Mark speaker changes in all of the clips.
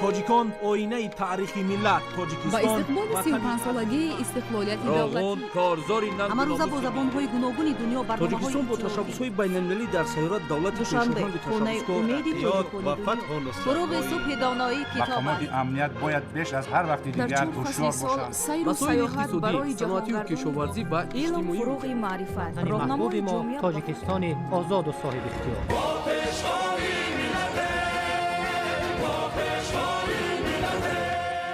Speaker 1: тоҷикон оинаи таърихи миллат.
Speaker 2: با
Speaker 1: тоҷикистон
Speaker 2: استقبال 35 سالگی استقلالیت
Speaker 3: равон
Speaker 2: دولتی
Speaker 3: корзори
Speaker 2: همه روزه با زبان‌های گوناگون دنیا برنامه‌های
Speaker 1: тоҷикистон бо tashabbусҳои байналмилалӣ дар сайёрат давлати
Speaker 2: دوشنبه
Speaker 1: пешоҳанги
Speaker 2: خونه
Speaker 1: tashabbускор
Speaker 2: امید
Speaker 3: یاد و
Speaker 2: توجیه‌کنی
Speaker 3: فتح و
Speaker 2: غروب
Speaker 3: نصرت
Speaker 2: صبح دانایی کتاب
Speaker 4: مقامات
Speaker 2: است.
Speaker 4: امنیت باید بیش از هر وقت
Speaker 2: در
Speaker 4: دیگر
Speaker 2: 4 فصل
Speaker 4: هوشیار
Speaker 2: سال
Speaker 4: باشند.
Speaker 2: سیر و
Speaker 5: مسائل
Speaker 2: سیاحت برای
Speaker 5: اقتصادی، صنعتی و
Speaker 2: جهانگردان
Speaker 5: کشاورزی و
Speaker 2: علم
Speaker 5: اجتماعی
Speaker 2: فروغ معرفت
Speaker 6: محبوب
Speaker 2: راهنمای
Speaker 6: ما
Speaker 2: جامعه
Speaker 6: تاجیکستان آزاد و صاحب اختیار.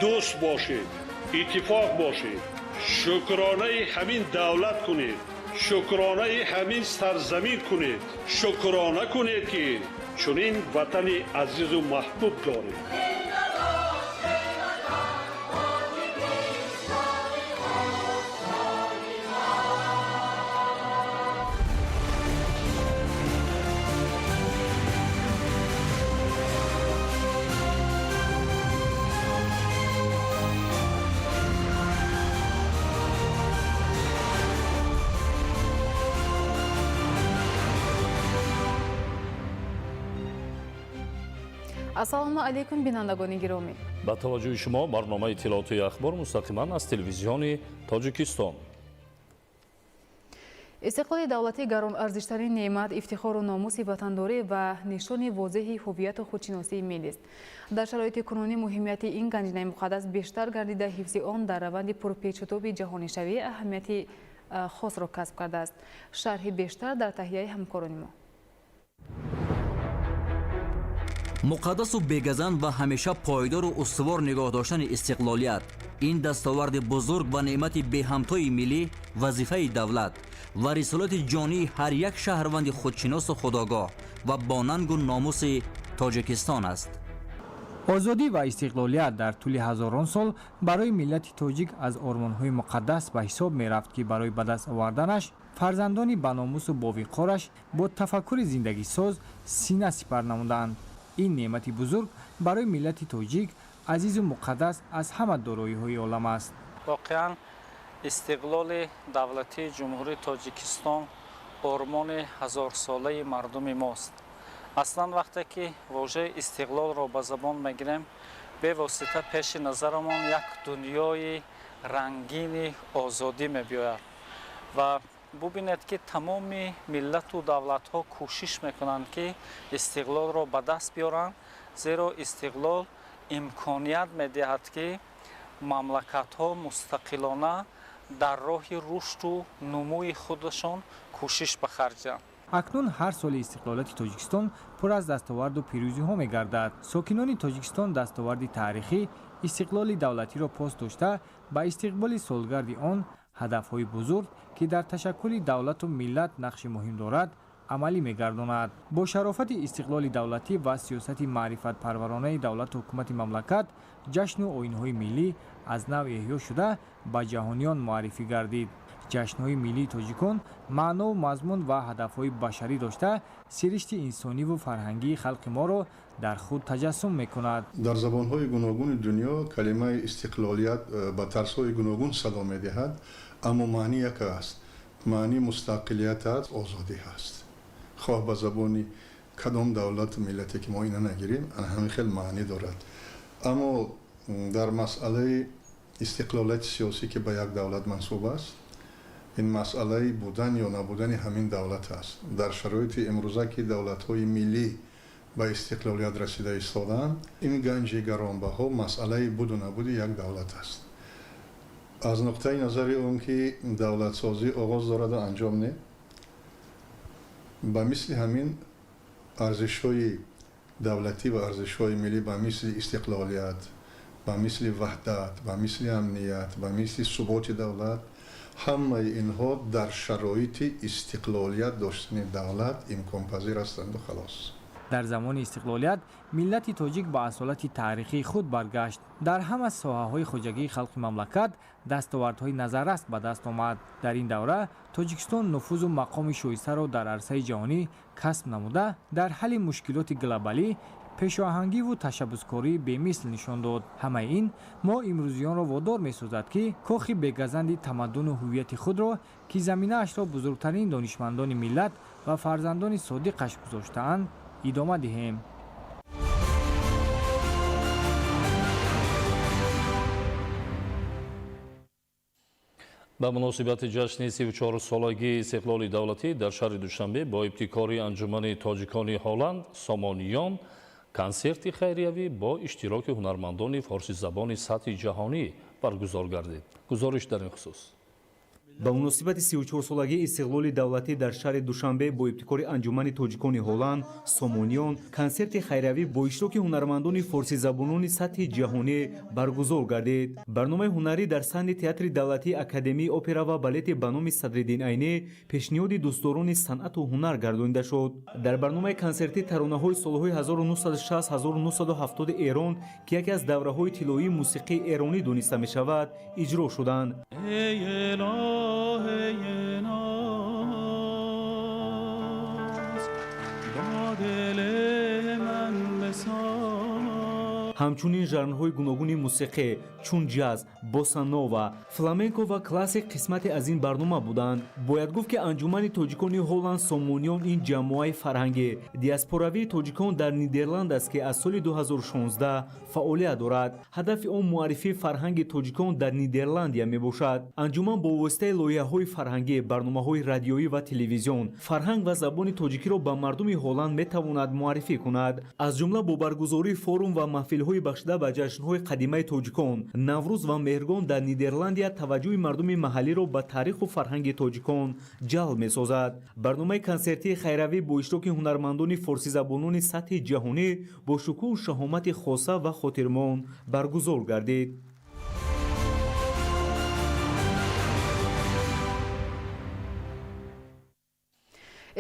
Speaker 7: دوست باشید، اتفاق باشید، شکرانه همین دولت کنید، شکرانه همین سرزمین کنید، شکرانه کنید که چنین وطن عزیز و محبوب دارید.
Speaker 2: ассалому алайкум бинандагони гиромӣ.
Speaker 8: ба таваҷҷӯҳи шумо барномаи иттилоотии ахбор мустақиман аз телевизиони Тоҷикистон.
Speaker 2: استقلال دولتی گرانارزشترین نعمت، افتخار و ناموس وطنداری و نشان واضح هویت و خودشناسی ملی است. در شرایط کنونی مهمیت این گنجینه مقدس بیشتر گردیده حفظ آن در روند پرپیچ‌وتاب جهانی شوی اهمیت خاص را کسب کرده است. شرح بیشتر در تهیه همکاران ما.
Speaker 9: مقدس و بگزن و همیشه پایدار و استوار نگاه داشتن استقلالیت، این دستاورد بزرگ و نعمت به همتای ملی، وظیفه دولت و رسالت جانی هر یک شهروند خودشناس و خودآگاه و با ننگ و ناموس تاجیکستان است.
Speaker 10: آزادی و استقلالیت در طول هزاران سال برای ملت تاجیک از آرمان‌های مقدس به حساب می‌رفت که برای به دست آوردنش فرزندان با ناموس و باوقارش با تفکر زندگی ساز سینه سپر نمودند. این نعمت بزرگ برای ملت تاجیک عزیز و مقدس از همه دارایی‌های عالم است.
Speaker 11: واقعاً استقلال دولتی جمهوری تاجیکستان آرمان هزار ساله مردم ماست. اصلا وقتی که واژه استقلال را به زبان میگیریم به واسطه پیش نظرمان یک دنیای رنگین آزادی میبیاید و ببینید که تمام ملت و دولت ها کوشش میکنند که استقلال را به دست بیارند، زیرا استقلال امکانیت میدهد که مملکت ها مستقلانه در راه رشد و نموی خودشان کوشش بخرجند.
Speaker 10: اکنون هر سال استقلالات تاجیکستان پر از دستاورد و پیروزی ها می‌گردد. ساکنان تاجیکستان دستاوردی تاریخی استقلال دولتی را پاس داشته با استقبال سالگرد آن هدف‌های بزرگ که در تشکل دولت و ملت نقش مهم دارد عملی می‌گرداند. با شرافت استقلال دولتی و سیاست معرفت پرورانه دولت و حکومت مملکت جشن و آیین‌های ملی از نو احیا شده به جهانیان معرفی گردید. جشن‌های ملی تاجیکان معنا و مضمون و هدف‌های بشری داشته سرشت انسانی و فرهنگی خلق ما را در خود تجسم می‌کند.
Speaker 12: در زبان‌های گوناگون دنیا کلمه استقلالیت با طرزهای گوناگون صدا می‌دهد، اما معنی یک است. معنی مستقلیت است، آزادی است. خواه به زبان کدام دولت و ملتی که ما اینا نگیریم، همین خیلی معنی دارد. اما در مسئله استقلالیت سیاسی که به یک دولت منسوب است، این مسئله بودن یا نبودن همین دولت است. در شرایط امروزه که دولت‌های ملی به استقلالیت رسیده ایستادند، این گنج گرانبها مسئله بود و نبود یک دولت است. از نقطه نظر اون که دولت سازی آغاز دارد و انجام نه، به مثل همین ارزش‌های دولتی و ارزش‌های ملی به مثل استقلالیت، به مثل وحدت، به مثل امنیت، به مثل ثبات دولت، همه اینها در شرایط استقلالیت داشتن دولت امکان پذیر هستند و خلاص.
Speaker 10: در زمان استقلالیت ملت تاجیک با اصالت تاریخی خود برگشت. در همه ساحه‌های خواجگی خلق مملکت دستاوردهای نظررس به دست آمد. در این دوره تاجیکستان نفوذ و مقام شایسته را در عرصه جهانی کسب نموده در حل مشکلات گلوبالی پیشاهنگی و تشبثکاری به مثل نشان داد. همه این ما امروزیان را وادار می سازد که کاخ بگزند تمدن و هویت خود را که زمینه اش را بزرگترین دانشمندان ملت و فرزندان صادقش گذاشته‌اند ادامه دهیم.
Speaker 8: ба муносибати ҷашни 34-солагии истиқлоли давлатӣ дар шаҳри Душанбе бо ибтикори анҷумани тоҷикони Ҳолланд Сомониён консерти хайриявӣ бо иштироки ҳунармандони форсизабони сатҳи ҷаҳонӣ баргузор гардид. гузориш дар ин хусус.
Speaker 3: ба муносибати 34-солагии истиқлоли давлатӣ дар шаҳри Душанбе бо ибтикори анҷумани тоҷикони Ҳолланд Сомониён консерти хайриявӣ бо иштироки ҳунармандони форсизабонони сатҳи ҷаҳонӣ баргузор гардид. барномаи ҳунарӣ дар саҳни театри давлатии академияи опера ва балети ба номи Садриддин Айнӣ пешниҳоди дӯстдорони санъату ҳунар гардонида шуд. дар барномаи консертӣ таронаҳои солҳои 1960-1970 Эрон ки яке аз давраҳои тиллоии мусиқии эронӣ дониста мешавад иҷро шуданд. ҳамчунин жанрҳои гуногуни мусиқӣ чун ҷаз, босанова, фламенко ва классик қисмате аз ин барнома буданд. бояд гуфт ки анҷумани тоҷикони Ҳолланд Сомониён ин ҷамоаи фарҳанги диаспоравии тоҷикон дар Нидерланд аст ки аз соли 2016 фаъолият дорад. ҳадафи он муаррифии фарҳанги тоҷикон дар Нидерландия мебошад. анҷуман бо воситаи лоиҳаҳои фарҳангӣ, барномаҳои радиоӣ ва телевизион фарҳанг ва забони тоҷикиро ба мардуми Ҳолланд метавонад муаррифӣ кунад. аз ҷумла бо баргузории форум ва маҳфилҳои бахшида ба ҷашнҳои қадимаи тоҷикон Наврӯз ва Меҳргон дар Нидерландия таваҷҷӯҳи мардуми маҳаллиро ба таъриху фарҳанги тоҷикон ҷалб месозад. барномаи консертии хайравӣ бо иштироки ҳунармандони форсизабонони сатҳи ҷаҳонӣ бо шукӯҳу шаҳомати хоса ва хотирмон баргузор гардид.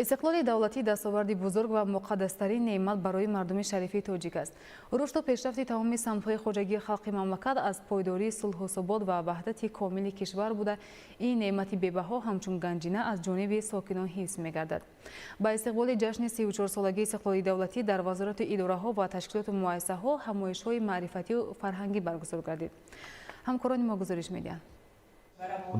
Speaker 2: استقلال دولتی دستاوردی بزرگ و مقدسترین نعمت برای مردم شریف تاجیک است. رشد و پیشرفت تمام سمت‌های خواجگی خلق مملکت از پایداری صلح و ثبات و وحدت کامل کشور بوده. این نعمت بی‌بها همچون گنجینه از جانب ساکنان حفظ می‌گردد. با استقبال جشن 34 سالگی استقلال دولتی در وزارت اداره‌ها و تشکیلات و مؤسسه‌ها همایش‌های معرفتی و فرهنگی برگزار گردید. همکاران ما گزارش می‌دهند.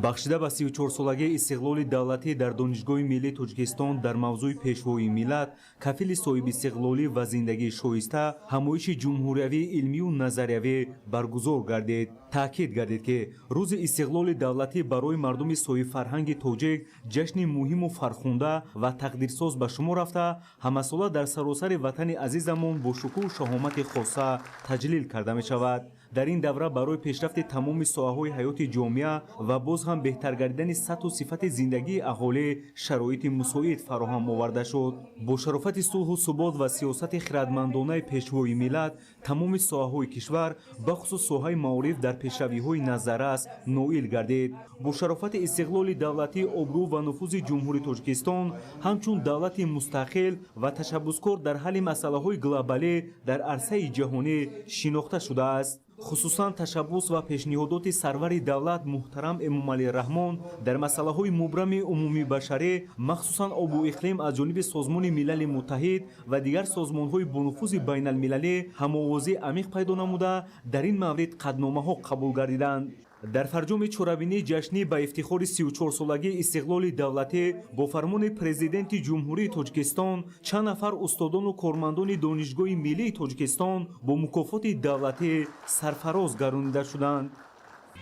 Speaker 3: бахшида ба 34-солагии истиқлоли давлатӣ дар донишгоҳи миллии Тоҷикистон дар мавзӯи пешвои миллат, кафили соҳибистиқлолӣ ва зиндагии шоиста ҳамоиши ҷумҳуриявии илмию назариявӣ баргузор гардид. таъкид гардид ки рӯзи истиқлоли давлатӣ барои мардуми соҳибфарҳанги тоҷик ҷашни муҳиму фархунда ва тақдирсоз ба шумор рафта, ҳамасола дар саросари ватани азизамон бо шукӯҳу шаҳомати хоса таҷлил карда мешавад. дар ин давра барои пешрафти тамоми соҳаҳои ҳаёти ҷомеа ва боз ҳам беҳтар гардидани сатҳу сифати зиндагии аҳолӣ шароити мусоид фароҳам оварда шуд. бо шарофати сулҳу субот ва сиёсати хирадмандонаи пешвои миллат тамоми соҳаҳои кишвар бахусус соҳаи маориф дар пешравиҳои назаррас ноил гардид. бо шарофати истиқлоли давлатӣ обрӯ ва нуфузи ҷумҳури Тоҷикистон ҳамчун давлати мустақил ва ташаббускор дар ҳалли масъалаҳои глобалӣ дар арсаи ҷаҳонӣ шинохта шудааст. خصوصاً تشبس و پیشنهادات سرور دولت محترم امامعلی رحمان در مسائل مبرم عمومی بشری مخصوصاً آب و اقلیم از جانب سازمان ملل متحد و دیگر سازمان‌های بانفوذ بین المللی هم‌آوازی عمیق پیدا نموده در این مورد قطعنامه‌ها قبول گردیدند. در فرجام چورابینی جشنی با افتخار 34 سالگی استقلال دولتی با فرمان پرزیدنت جمهوری تاجیکستان چند نفر استادان و کارمندان دانشگاه ملی تاجیکستان با مکافات دولتی سرفراز گردانیده شدند.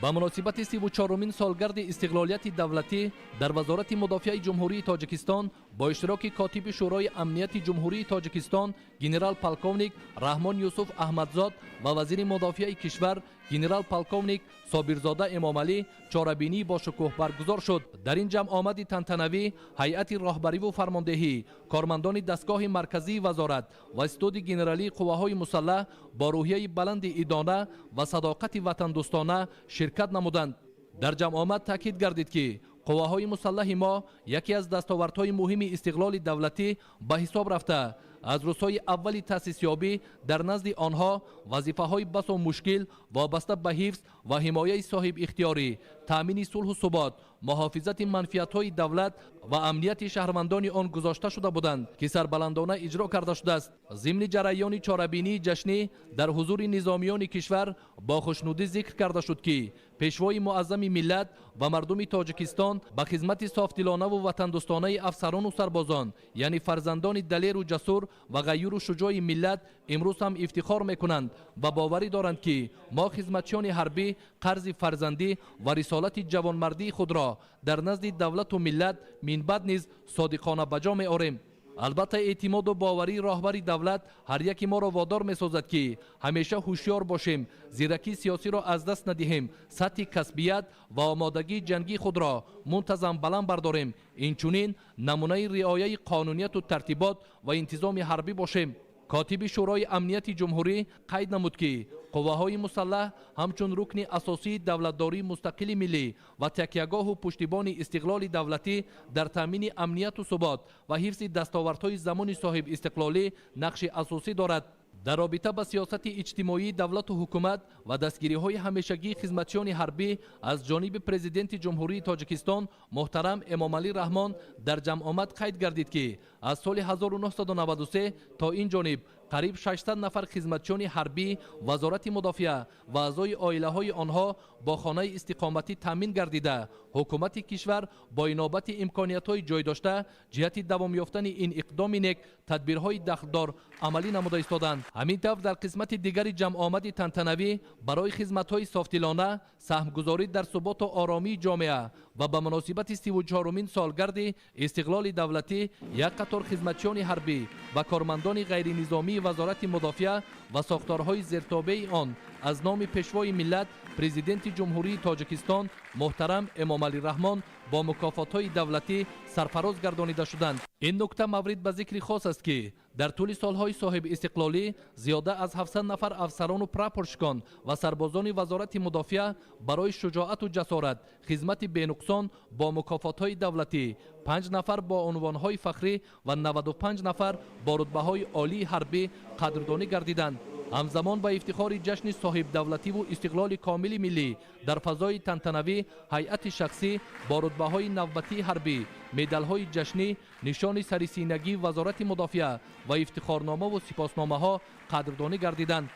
Speaker 5: با مناسبت 34مین سالگرد استقلالیت دولتی در وزارت مدافع جمهوری تاجیکستان با اشتراک کاتب شورای امنیت جمهوری تاجیکستان گنرال پالکونیک رحمان یوسف احمدزاد و وزیر مدافع کشور گنرال پالکونیک صابرزاده امامعلی چاره‌بینی با شکوه برگزار شد. در این جمع آمد تنتنوی هیئت راهبری و فرماندهی، کارمندان دستگاه مرکزی وزارت و استود گنرالی قواهای مسلح با روحیه بلند ادانه و صداقت وطن دوستانه شرکت نمودند. در جمع آمد تاکید گردید که قواهای مسلح ما یکی از دستاوردهای مهم استقلال دولتی به حساب رفته. از روزهای اولی تأسیس یابی در نزد آنها وظیفه‌های بس و مشکل وابسته به حفظ و حمایت صاحب اختیاری، تامین صلح و ثبات، محافظت منفعت‌های دولت و امنیت شهروندان آن گذاشته شده بودند که سربلندانه اجرا کرده شده است. ضمن جریان چاره‌بینی جشنی در حضور نظامیان کشور با خوشنودی ذکر کرده شد که پیشوای معظم ملت و مردم تاجیکستان به خدمت صافدلانه و وطن دوستانه افسران و سربازان یعنی فرزندان دلیر و جسور و غیور و شجاع ملت امروز هم افتخار میکنند و باوری دارند که ما خدمتچیان حربی قرض فرزندی و رسالت جوانمردی خود را را در نزد دولت و ملت منبعد نیز صادقانه بجا می‌آوریم. البته اعتماد و باوری راهبری دولت هر یکی ما را وادار می‌سازد که همیشه هوشیار باشیم، زیرکی سیاسی را از دست ندهیم، سطح کسبیت و آمادگی جنگی خود را منتظم بلند برداریم، اینچنین نمونه رعایت قانونیت و ترتیبات و انتظام حربی باشیم. کاتب شورای امنیت جمهوری قید نمود که قواهای مسلح همچون رکن اساسی دولتداری مستقل ملی و تکیهگاه و پشتیبان استقلال دولتی در تامین امنیت و ثبات و حفظ دستاوردهای زمان صاحب استقلالی نقش اساسی دارد. در رابطه با سیاست اجتماعی دولت و حکومت و دستگیری های همیشگی خدمتیان حربی از جانب پرزیدنت جمهوری تاجیکستان محترم امامعلی رحمان در جمع آمد قید گردید که از سال 1993 تا این جانب قریب 600 نفر خدمتیان حربی وزارت مدافع و اعضای عائله های آنها با خانه استقامتی تامین گردیده. حکومت کشور با انابت امکانیت های جای داشته جهت دوام یافتن این اقدام نیک تدبیرهای دخلدار عملی نموده ایستادند. همین طور در قسمت دیگر جمع آمد تنتنوی برای خدمت های صافتلانه سهمگذاری در ثبات و آرامی جامعه و به مناسبت 34مین سالگرد استقلال دولتی یک قطار خدمتیان حربی و کارمندان غیر نظامی وزارت مدافع و ساختارهای زیرتابع آن از نام پیشوای ملت پرزیدنت جمهوری تاجیکستان محترم امامعلی رحمان با مکافات‌های دولتی سرفراز گردانیده شدند. این نکته مورد به ذکر خاص است که در طول سالهای صاحب استقلالی زیاده از 700 نفر افسران و پراپورشگان و سربازان وزارت مدافع برای شجاعت و جسارت خدمت بینقصان با مکافات‌های دولتی 5 نفر با عنوان‌های فخری و 95 نفر با رتبه‌های عالی حربی قدردانی گردیدند. همزمان با افتخار جشن صاحب دولتی و استقلال کامل ملی در فضای تنتنوی هیئت شخصی با رتبه‌های نوبتی حربی، مدال‌های جشنی، نشان سرسینگی وزارت مدافع و افتخارنامه و سپاسنامه‌ها قدردانی گردیدند.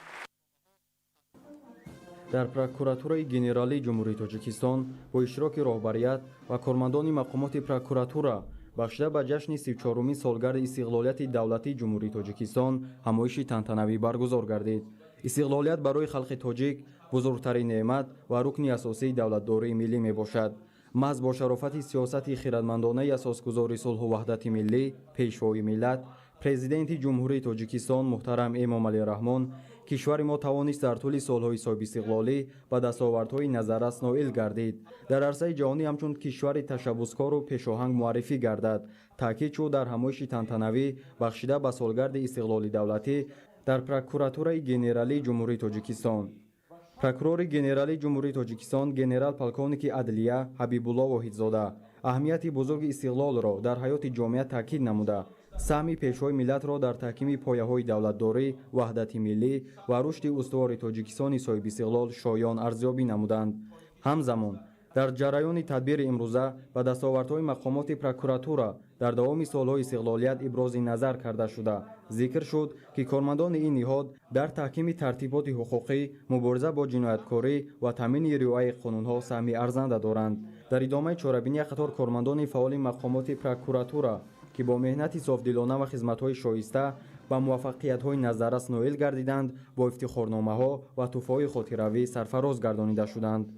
Speaker 13: در پروکوراتورای گنرالی جمهوری تاجیکستان با اشتراک راهبریت و کارمندان مقامات پروکوراتورا بخشیده به جشن 34مین سالگرد استقلالیت دولتی جمهوری تاجیکستان همایشی تنتنوی برگزار گردید. استقلالیت برای خلق تاجیک بزرگترین نعمت و رکن اساسی دولتداری ملی می باشد. محض با شرافت سیاست خردمندانه اساسگذار صلح و وحدت ملی پیشوای ملت پرزیدنت جمهوری تاجیکستان محترم امامعلی رحمان کشور ما توانست در طول سالهای صاحب استقلالی به دستاوردهای نظررس نائل گردید. در عرصه جهانی همچون کشور تشبثکار و پیشاهنگ معرفی گردد. تاکید شد در همایش تنتنوی بخشیده به سالگرد استقلال دولتی در پروکوراتورای گنرالی جمهوری تاجیکستان. پروکورور گنرالی جمهوری تاجیکستان گنرال پالکونیک عدلیه حبیبالله واحدزاده اهمیت بزرگ استقلال را در حیات جامعه تاکید نموده سهم پیشوای ملت را در تحکیم پایه‌های دولتداری، وحدت ملی و رشد استوار تاجیکستان صاحب استقلال شایان ارزیابی نمودند. همزمان در جریان تدبیر امروزه به دستاوردهای مقامات پروکوراتورا در دوام سالهای استقلالیت ابراز نظر کرده شده. ذکر شد که کارمندان این نهاد در تحکیم ترتیبات حقوقی، مبارزه با جنایتکاری و تامین رعایت قانون‌ها سهم ارزنده دارند. در ادامه چاره‌بینی قطار کارمندان فعال مقامات پروکوراتورا که با مهنت صافدلانه و خدمت‌های شایسته و موفقیت‌های نظررس نائل گردیدند با افتخارنامه‌ها و تحفه‌های خاطره‌ای سرفراز گردانیده شدند.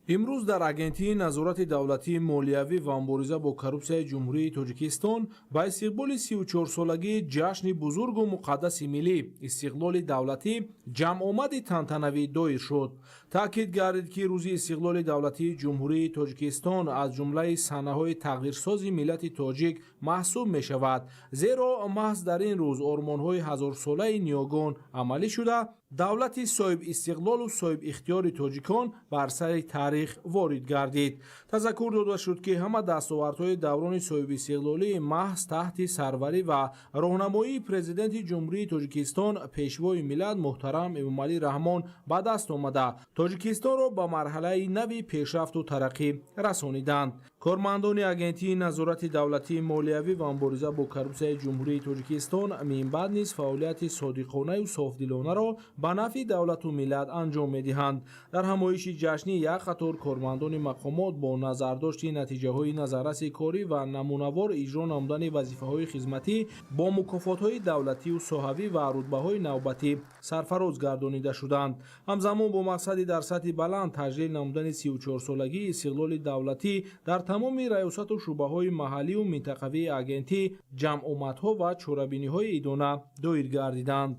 Speaker 1: امروز در агентии назорати давлатии молиявӣ ва мубориза бо коррупсияи ҷумҳурии тоҷикистон ба истиқболи 34-солагии ҷашни бузургу муқаддаси миллӣ истиқлоли давлатӣ ҷамъомади тантанавӣ доир шуд. таъкид гардид ки рӯзи истиқлоли давлатии ҷумҳурии тоҷикистон аз ҷумлаи санаҳои тағйирсози миллати тоҷик маҳсуб мешавад, зеро маҳз дар ин рӯз ормонҳои ҳазорсолаи ниёгон амалӣ шуда давлати соҳиб истиқлолу соҳиб ихтиёри тоҷикон бар сари таърих ворид гардид. тазаккур дода шуд ки ҳама дастовардҳои даврони соҳиби истиқлолӣ маҳз таҳти сарварӣ ва роҳнамоии президенти ҷумҳурии тоҷикистон пешвои миллат муҳтарам эмомалӣ раҳмон ба даст омада тоҷикистонро ба марҳалаи нави пешрафту тараққӣ расониданд. кормандони агентии назорати давлатии молиявӣ ва мубориза бо коррупсияи ҷумҳурии тоҷикистон минбаъд низ фаъолияти содиқонаю софдилонаро ба нафъи давлату миллат анҷом медиҳанд. дар ҳамоиши ҷашнӣ як қатор кормандони мақомот бо назардошти натиҷаҳои назарраси корӣ ва намунавор иҷро намудани вазифаҳои хизматӣ бо мукофотҳои давлативу соҳавӣ ва рутбаҳои навбатӣ сарфароз гардонида шуданд. ҳамзамон бо мақсади дар сатҳи баланд таҷлил намудани 34-солагии истиқлоли давлатӣ дар тамоми раёсату шуъбаҳои маҳаллию минтақавии агентӣ ҷамъомадҳо ва чорабиниҳои идона доир гардиданд.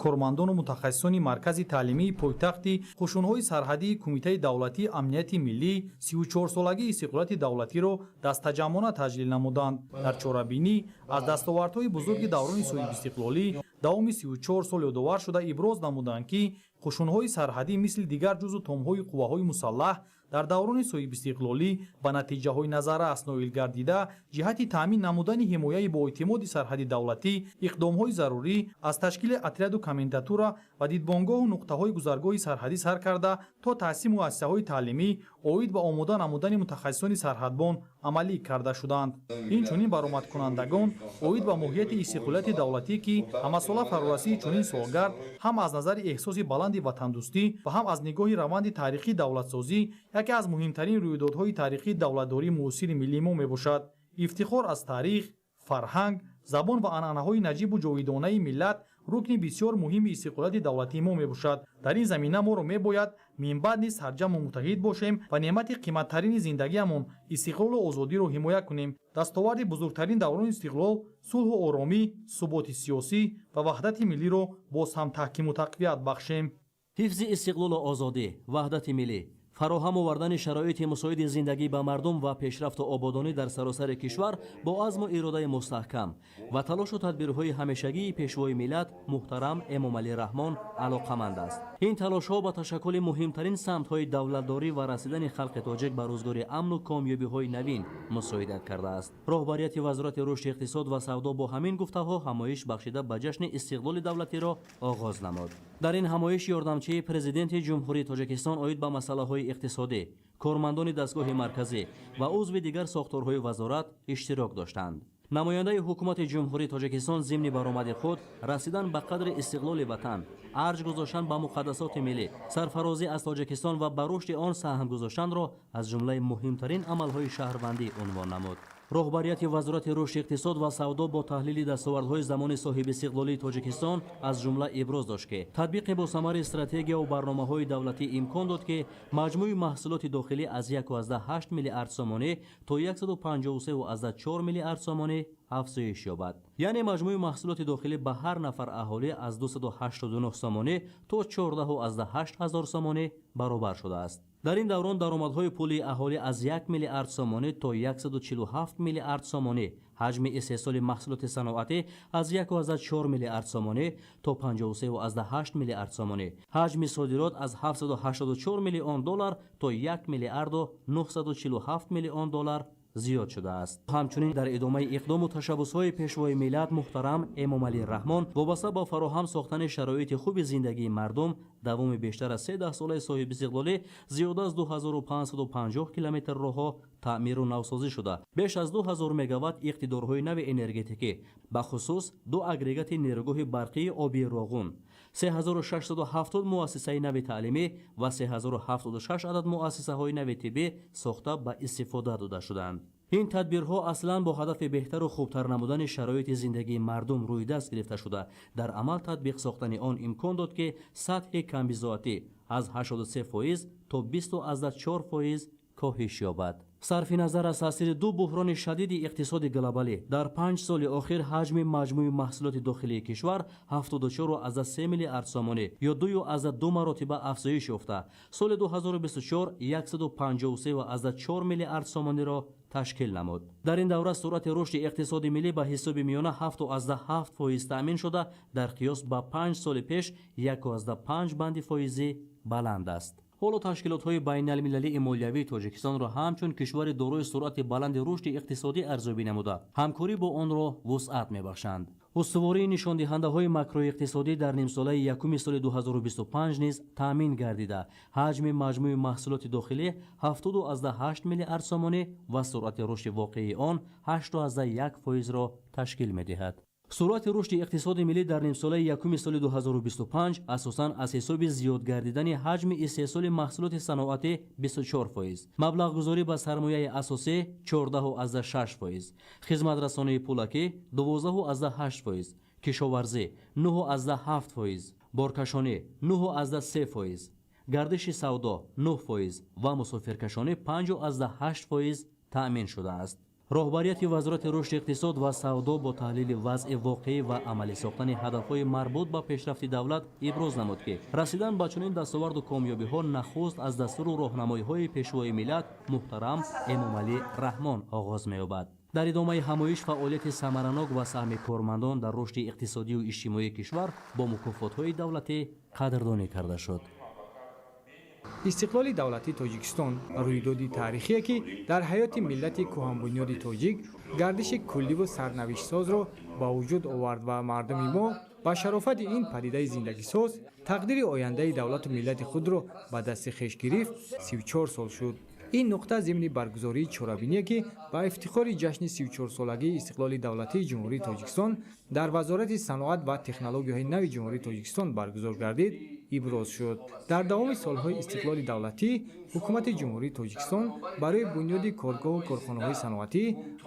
Speaker 14: кормандону мутахассисони маркази таълимии пойтахти қушунҳои сарҳадии кумитаи давлатии амнияти миллӣ 34-солагии истиқлолияти давлатиро дастаҷамъона таҷлил намуданд. дар чорабинӣ аз дастовардҳои бузурги даврони соҳибистиқлолӣ давоми 34 сол ёдовар шуда иброз намуданд, ки қушунҳои сарҳадӣ мисли дигар ҷузъу томҳои қувваҳои мусаллаҳ дар даврони соҳибистиқлолӣ ба натиҷаҳои назаррас ноил гардида ҷиҳати таъмин намудани ҳимояи боэътимоди сарҳади давлатӣ иқдомҳои зарурӣ аз ташкили отряду комендатура ва дидбонгоҳу нуқтаҳои гузаргоҳи сарҳадӣ сар карда то таъсиси муассисаҳои таълимӣ оид ба омода намудани мутахассисони сарҳадбон амалӣ карда шуданд. инчунин баромадкунандагон оид ба моҳияти истиқлолияти давлатӣ, ки ҳамасола фарорасии чунин солгард ҳам аз назари эҳсоси баланди ватандӯстӣ ва ҳам аз нигоҳи раванди таърихии давлатсозӣ яке аз муҳимтарин рӯйдодҳои таърихии давлатдории муосири миллии мо мебошад. ифтихор аз таърих, фарҳанг, забон ва анъанаҳои наҷибу ҷовидонаи миллат рукни бисёр муҳими истиқлолияти давлатии мо мебошад. дар ин замина моро мебояд минбаъд низ ҳарҷаму муттаҳид бошем ва неъмати қиматтарини зиндагиамон истиқлолу озодиро ҳимоя кунем. дастоварди бузургтарин даврони истиқлол сулҳу оромӣ, суботи сиёсӣ ва ваҳдати миллиро боз ҳам таҳкиму тақвият бахшем.
Speaker 9: ҳифзи истиқлолу озодӣ, ваҳдати миллӣ, фароҳам овардани шароити мусоиди зиндагӣ ба мардум ва пешрафту ободонӣ дар саросари кишвар бо азму иродаи мустаҳкам ва талошу тадбирҳои ҳамешагии пешвои миллат муҳтарам Эмомалӣ Раҳмон алоқаманд аст. ин талошҳо ба ташаккули муҳимтарин самтҳои давлатдорӣ ва расидани халқи тоҷик ба рӯзгори амну комёбиҳои навин мусоидат кардааст. роҳбарияти вазорати рушди иқтисод ва савдо бо ҳамин гуфтаҳо ҳамоиш бахшида ба ҷашни истиқлоли давлатиро оғоз намуд. дар ин ҳамоиш ёрдамчии президенти ҷумҳурии Тоҷикистон оид ба масъалаҳои иқтисодӣ, кормандони дастгоҳи марказӣ ва узви дигар сохторҳои вазорат иштирок доштанд. намояндаи ҳукумати ҷумҳурии Тоҷикистон зимни баромади худ расидан ба қадри истиқлоли ватан, арҷ гузоштан ба муқаддасоти миллӣ, сарфарозӣ аз Тоҷикистон ва ба рушди он саҳм гузоштанро аз ҷумлаи муҳимтарин амалҳои шаҳрвандӣ унвон намуд. роҳбарияти вазорати рушди иқтисод ва савдо бо таҳлили дастовардҳои замони соҳибистиқлолии Тоҷикистон аз ҷумла иброз дошт, ки татбиқи босамари стратегияу барномаҳои давлатӣ имкон дод, ки маҷмӯи маҳсулоти дохилӣ аз 1,8 миллиард сомонӣ то 153,4 миллиард сомонӣ афзоиш ёбад. яъне маҷмӯи маҳсулоти дохилӣ ба ҳар нафар аҳолӣ аз 289 сомонӣ то 14,8 ҳазор сомонӣ баробар шудааст. дар ин даврон даромадҳои пулии аҳолӣ аз 1 миллиард сомонӣ то 147 миллиард сомонӣ, ҳаҷми истеҳсоли маҳсулоти саноатӣ аз 1,4 миллиард сомонӣ то 53,8 миллиард сомонӣ, ҳаҷми содирот аз 784 миллион доллар то 1 миллиарду 947 миллион доллар зиёд шудааст. ҳамчунин дар идомаи иқдому ташаббусҳои пешвои миллат муҳтарам Эмомалӣ Раҳмон вобаста ба фароҳам сохтани шароити хуби зиндагии мардум давоми бештар аз 13 солаи соҳибистиқлолӣ зиёда аз 2550 километр роҳҳо таъмиру навсозӣ шуда, беш аз 2000 мегаватт иқтидорҳои нави энергетикӣ, ба хусус 2 агрегати нерӯгоҳи барқии оби роғун, 3670 муассисаи нави таълимӣ ва 3076 адад муассисаҳои нави тиббӣ сохта ба истифода дода шуданд. ин тадбирҳо аслан бо ҳадафи беҳтару хубтар намудани шароити зиндагии мардум рӯйдаст гирифта шуда, дар амал татбиқ сохтани он имкон дод, ки сатҳи камбизоатӣ аз 83% то 20,4% коҳиш ёбад. сарфи назар аз таъсири ду буҳрони шадиди иқтисоди глобалӣ дар 5 соли охир ҳаҷми маҷмӯи маҳсулоти дохилии кишвар 74,3 миллиард сомонӣ ё 2,2 маротиба афзоиш ёфта, соли 2024 153,4 миллиард сомониро ташкил намуд. дар ин давра суръати рушди иқтисоди миллӣ ба ҳисоби миёна 7,7% таъмин шуда, дар қиёс ба 5 соли пеш 1,5 банди фоизӣ баланд аст. ҳоло ташкилотҳои байналмилалии молиявии Тоҷикистонро ҳамчун кишвари дорои суръати баланди рушди иқтисодӣ арзёбӣ намуда, ҳамкорӣ бо онро вусъат мебахшанд. устувории нишондиҳандаҳои макроиқтисодӣ дар нимсолаи якуми соли 2025 низ таъмин гардида, ҳаҷми маҷмӯи маҳсулоти дохилӣ 70,8 миллиард сомонӣ ва суръати рушди воқеии он 8,1%-ро ташкил медиҳад.
Speaker 15: суръати рушди иқтисоди миллӣ дар нимсолаи якуми соли 2025 асосан аз ҳисоби зиёд гардидани ҳаҷми истеҳсоли маҳсулоти саноатӣ 24%, маблағгузорӣ ба сармояи асосӣ 14.6%, хизматрасонии пулакӣ 12.8%, кишоварзӣ 9.7%, боркашонӣ 9.3%, гардиши савдо 9% ва мусофиркашонӣ 5.8% таъмин шудааст. роҳбарияти вазорати рушди иқтисод ва савдо бо таҳлили вазъи воқеӣ ва амалӣ сохтани ҳадафҳои марбут ба пешрафти давлат иброз намуд, ки расидан ба чунин дастоварду комёбиҳо нахуст аз дастуру роҳнамоиҳои пешвои миллат муҳтарам Эмомалӣ Раҳмон оғоз меёбад. дар идомаи ҳамоиш фаъолияти самаранок ва саҳми кормандон дар рушди иқтисодию иҷтимоии кишвар бо мукофотҳои давлатӣ қадрдонӣ карда шуд.
Speaker 10: истиқлоли давлатии тоҷикистон рӯйдоди таърихие ки дар ҳаёти миллати кӯҳанбунёди тоҷик гардиши кулливу сарнавиштсозро ба вуҷуд овард ва мардуми мо ба шарофати ин падидаи зиндагисоз тақдири ояндаи давлату миллати худро ба дасти хеш гирифт 34 сол шуд. ин нуқта зимни баргузории чорабиnie ки ба ифтихори ҷашни 34-солагии истиқлоли давлатии ҷумҳурии тоҷикистон дар вазорати саноат ва технологияҳои нави ҷумҳурии тоҷикистон баргузор гардид иброз шуд. дар давоми солҳои истиқлоли давлатӣ ҳукумати ҷумҳурии тоҷикистон барои бунёди коргоҳу корхонаҳои саноатӣ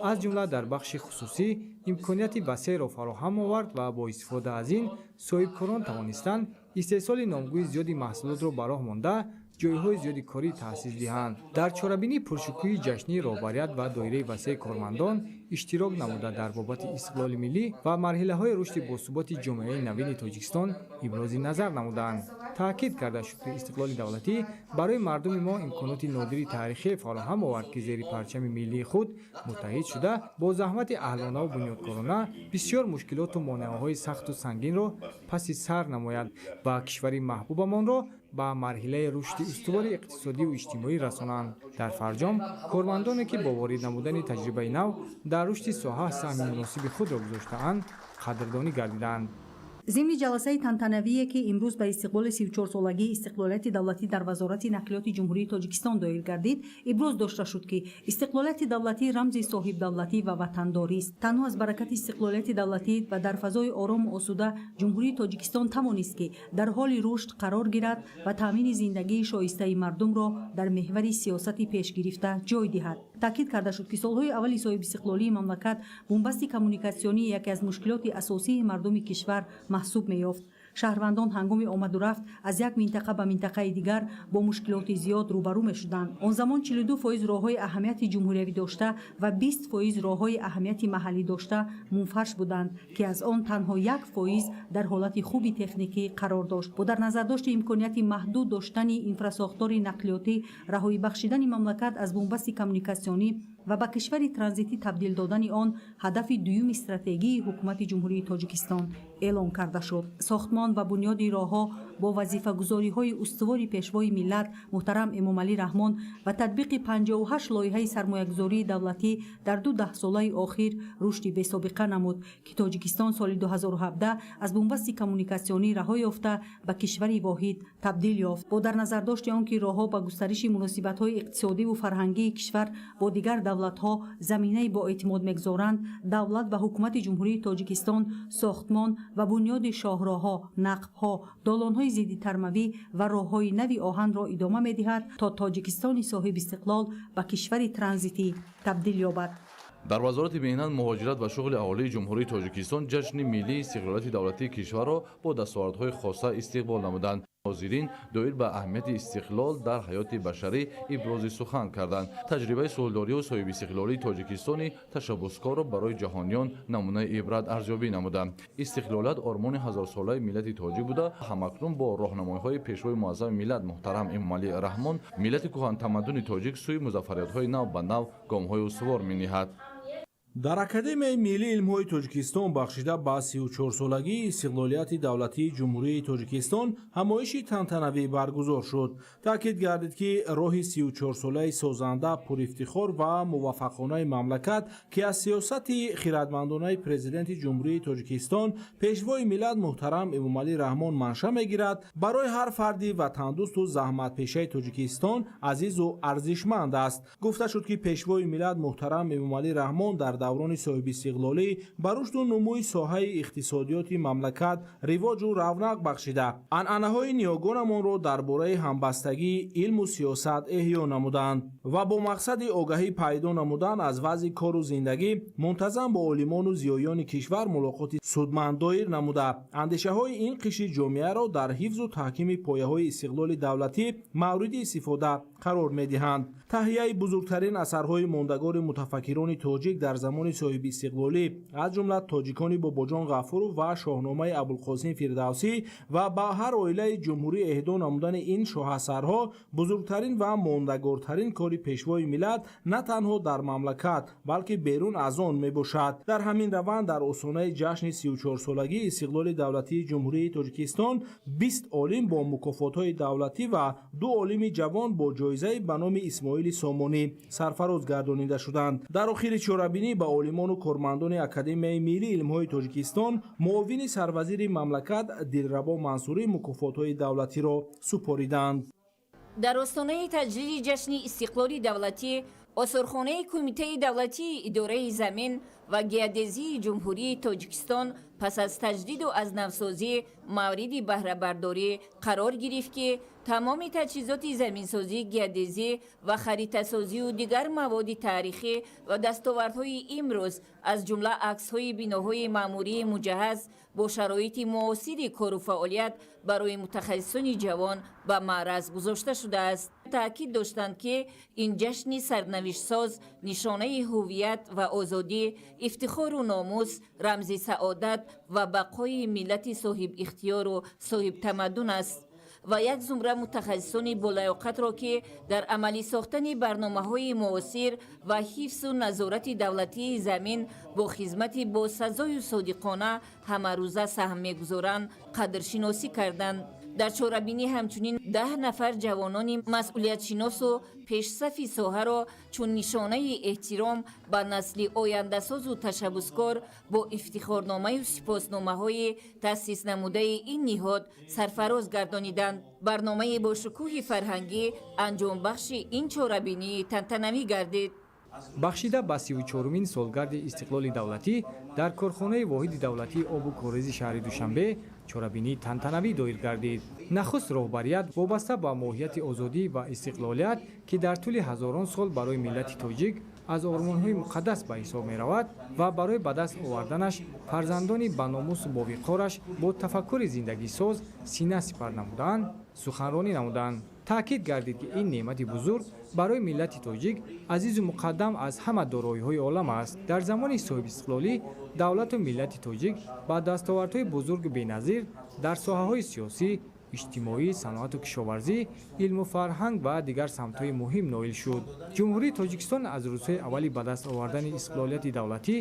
Speaker 10: аз ҷумла дар бахши хусусӣ имконияти васеъро фароҳам овард ва бо истифода аз ин соҳибкорон тавонистанд истеҳсоли номгӯи зиёди маҳсулотро ба роҳ монда ҷойҳои зиёди корӣ таъсис диҳанд. дар чорабинии пуршукӯҳи ҷашнии роҳбарият ва доираи васеъи кормандон иштирок намуда дар бобати истиқлоли миллӣ ва марҳилаҳои рушди босуботи ҷомеаи навини тоҷикистон ибрози назар намуданд. таъкид карда шуд ки истиқлоли давлатӣ барои мардуми мо имконоти нодири таърихие фароҳам овард ки зери парчами миллии худ муттаҳид шуда бо заҳмати аҳлонаву бунёдкорона бисёр мушкилоту монеаҳои сахту сангинро паси сар намояд ва кишвари маҳбубамонро ба марҳилаи рушди устувори иқтисодию иҷтимоӣ расонанд. дар фарҷом кормандоне ки бо ворид намудани таҷрибаи нав дар рушди соҳа саҳми муносиби худро гузоштаанд қадрдонӣ гардиданд.
Speaker 16: зимни ҷаласаи тантанавие ки имрӯз ба истиқболи 34-солагии истиқлолияти давлатӣ дар вазорати нақлиёти ҷумҳурии тоҷикистон доир гардид, иброз дошта шуд ки истиқлолияти давлатӣ рамзи соҳибдавлатӣ ва ватандорист. танҳо аз баракати истиқлолияти давлатӣ ва дар фазои орому осуда ҷумҳурии тоҷикистон тавонист ки дар ҳоли рушд қарор гирад ва таъмини зиндагии шоистаи мардумро дар меҳвари сиёсати пешгирифта ҷой диҳад. таъкид карда шуд ки солҳои аввали соҳибистиқлолии мамлакат бумбасти коммуникатсионӣ яке аз мушкилоти асосии мардуми кишвар маҳсуб меёфт. шаҳрвандон ҳангоми омаду рафт аз як минтақа ба минтақаи дигар бо мушкилоти зиёд рӯбарӯ мешуданд. он замон 42% роҳҳои аҳамияти ҷумҳуриявӣ дошта ва 20% роҳҳои аҳамияти маҳаллӣ дошта мунфарш буданд ки аз он танҳо 1% дар ҳолати хуби техникӣ қарор дошт. бо дар назардошти имконияти маҳдуд доштани инфрасохтори нақлиётӣ раҳоӣ бахшидани мамлакат аз бумбасти коммуникатсионӣ ва ба кишвари транзитӣ табдил додани он ҳадафи дуюми стратегии ҳукумати ҷумҳурии тоҷикистон эълон карда шуд. сохтмон ва бунёди роҳҳо бо вазифагузориҳои устувори пешвои миллат муҳтарам Эмомалӣ Раҳмон ва татбиқи 58 лоиҳаи сармоягузории давлатӣ дар 2 даҳсолаи охир рушди бесобиқа намуд ки тоҷикистон соли 2017 аз бумбасти коммуникатсионӣ раҳо ёфта ба кишвари воҳид табдил ёфт. бо дар назардошти он ки роҳҳо ба густариши муносибатҳои иқтисодиву фарҳангии кишвар бо дигар давлатҳо заминаи боэътимод мегузоранд, давлат ва ҳукумати ҷумҳурии тоҷикистон сохтмон ва бунёди шоҳроҳҳо, нақбҳо, долонҳои зидди тармавӣ ва роҳҳои нави оҳанро идома медиҳад то тоҷикистони соҳибистиқлол ба кишвари транзитӣ табдил ёбад.
Speaker 17: дар вазорати меҳнат муҳоҷират ва шуғли аҳолии ҷумҳурии тоҷикистон ҷашни миллии истиқлолияти давлатии кишварро бо дастовардҳои хоса истиқбол намуданд. ҳозирин доир ба аҳамияти истиқлол дар ҳаёти башарӣ ибрози сухан карданд. таҷрибаи сулҳдорию соҳибистиқлолии тоҷикистони ташаббускорро барои ҷаҳониён намунаи ибрат арзёбӣ намуданд. истиқлолият ормони ҳазорсолаи миллати тоҷик буда ҳамакнун бо роҳнамоиҳои пешвои муаззами миллат муҳтарам Эмомалӣ Раҳмон миллати кӯҳантамаддуни тоҷик сӯи музаффариятҳои нав ба нав гомҳои устувор мениҳад.
Speaker 1: дар академияи миллии илмҳои тоҷикистон бахшида ба 34-солагии истиқлолияти давлатии ҷумҳурии тоҷикистон ҳамоиши тантанавӣ баргузор шуд. таъкид гардид ки роҳи 34-солаи созанда, пурифтихор ва муваффақонаи мамлакат ки аз сиёсати хиратмандонаи президенти ҷумҳурии тоҷикистон пешвои миллат муҳтарам Эмомалӣ Раҳмон манша мегирад, барои ҳар фарди ватандӯсту заҳматпешаи тоҷикистон азизу арзишманд аст. гуфта шуд ки пешвои миллат муҳтарам Эмомалӣ Раҳмон дар даврони соҳибистиқлолӣ ба рушду нумӯи соҳаи иқтисодиёти мамлакат ривоҷу равнақ бахшида, анъанаҳои ниёгонамонро дар бораи ҳамбастагии илму сиёсат эҳё намуданд ва бо мақсади огаҳӣ пайдо намудан аз вазъи кору зиндагӣ мунтазам бо олимону зиёёни кишвар мулоқоти судманд доир намуда, андешаҳои ин қишри ҷомеаро дар ҳифзу таҳкими пояҳои истиқлоли давлатӣ мавриди истифода қарор медиҳанд. таҳияи бузургтарин асарҳои мондагори мутафаккирони тоҷик дар замони соҳибистиқлолӣ, аз ҷумла тоҷикони бобоҷон ғафуров ва шоҳномаи абулқосим фирдавсӣ ва ба ҳар оилаи ҷумҳурӣ эҳдо намудани ин шоҳасарҳо бузургтарин ва мондагортарин кори пешвои миллат на танҳо дар мамлакат, балки берун аз он мебошад. дар ҳамин раванд дар осонаи ҷашни 34-солагии истиқлоли давлатии ҷумҳурии тоҷикистон 20 олим бо мукофотҳои давлатӣ ва 2 олими ҷавон бо ҷоизаи ба номи исмоили сомонӣ сарфароз гардонида шуданд. дар охири чорабинӣ ба олимону кормандони академияи миллии илмҳои тоҷикистон муовини сарвазири мамлакат дилрабо мансурӣ мукофотҳои давлатиро супориданд.
Speaker 18: дар остонаи таҷлили ҷашни истиқлоли давлатӣ осорхонаи кумитаи давлатии идораи замин ва геодезии ҷумҳурии тоҷикистон пас аз таҷдиду азнавсозӣ мавриди баҳрабардорӣ қарор гирифт ки тамоми таҷҳизоти заминсозӣ, геодезӣ ва харитасозию дигар маводи таърихӣ ва дастовардҳои имрӯз аз ҷумла аксҳои биноҳои маъмурии муҷаҳҳаз бо шароити муосири кору фаъолият барои мутахассисони ҷавон ба маъраз гузошта шудааст. таъкид доштанд ки ин ҷашни сарнавиштсоз нишонаи ҳувият ва озодӣ, ифтихору номус, рамзи саодат ва бақои миллати соҳибихтиёру соҳибтамаддун аст ва як зумра мутахассисони болаёқатро ки дар амалӣ сохтани барномаҳои муосир ва ҳифзу назорати давлатии замин бо хизмати босазою содиқона ҳамарӯза саҳм мегузоранд қадршиносӣ карданд. дар чорабинӣ ҳамчунин 10 нафар ҷавонони масъулиятшиносу пешсафи соҳаро чун нишонаи эҳтиром ба насли ояндасозу ташаббускор бо ифтихорномаю сипосномаҳои таъсис намудаи ин ниҳод сарфароз гардониданд. барномаи бошукӯҳи фарҳангӣ анҷомбахши ин чорабинӣ тантанавӣ гардид.
Speaker 10: бахшида ба 34-умин солгарди истиқлоли давлатӣ дар корхонаи воҳиди давлатии обу корези шаҳри душанбе чорабинӣ тантанавӣ доир гардид. нахуст роҳбарият вобаста ба моҳияти озодӣ ва истиқлолият ки дар тӯли ҳазорон сол барои миллати тоҷик аз ормонҳои муқаддас ба ҳисоб меравад ва барои ба даст оварданаш фарзандони ба номусу бовиқораш бо тафаккури зиндагисоз сина сипар намуданд, суханронӣ намуданд. таъкид гардид ки ин неъмати бузург барои миллати тоҷик азизу муқаддам аз ҳама дороиҳои олам аст. дар замони соҳибистиқлолӣ давлату миллати тоҷик ба дастовардҳои бузургу беназир дар соҳаҳои сиёсӣ, иҷтимоӣ, саноату кишоварзӣ, илму фарҳанг ва дигар самтҳои муҳим ноил шуд. ҷумҳурии тоҷикистон аз рӯзҳои аввали ба даст овардани истиқлолияти давлатӣ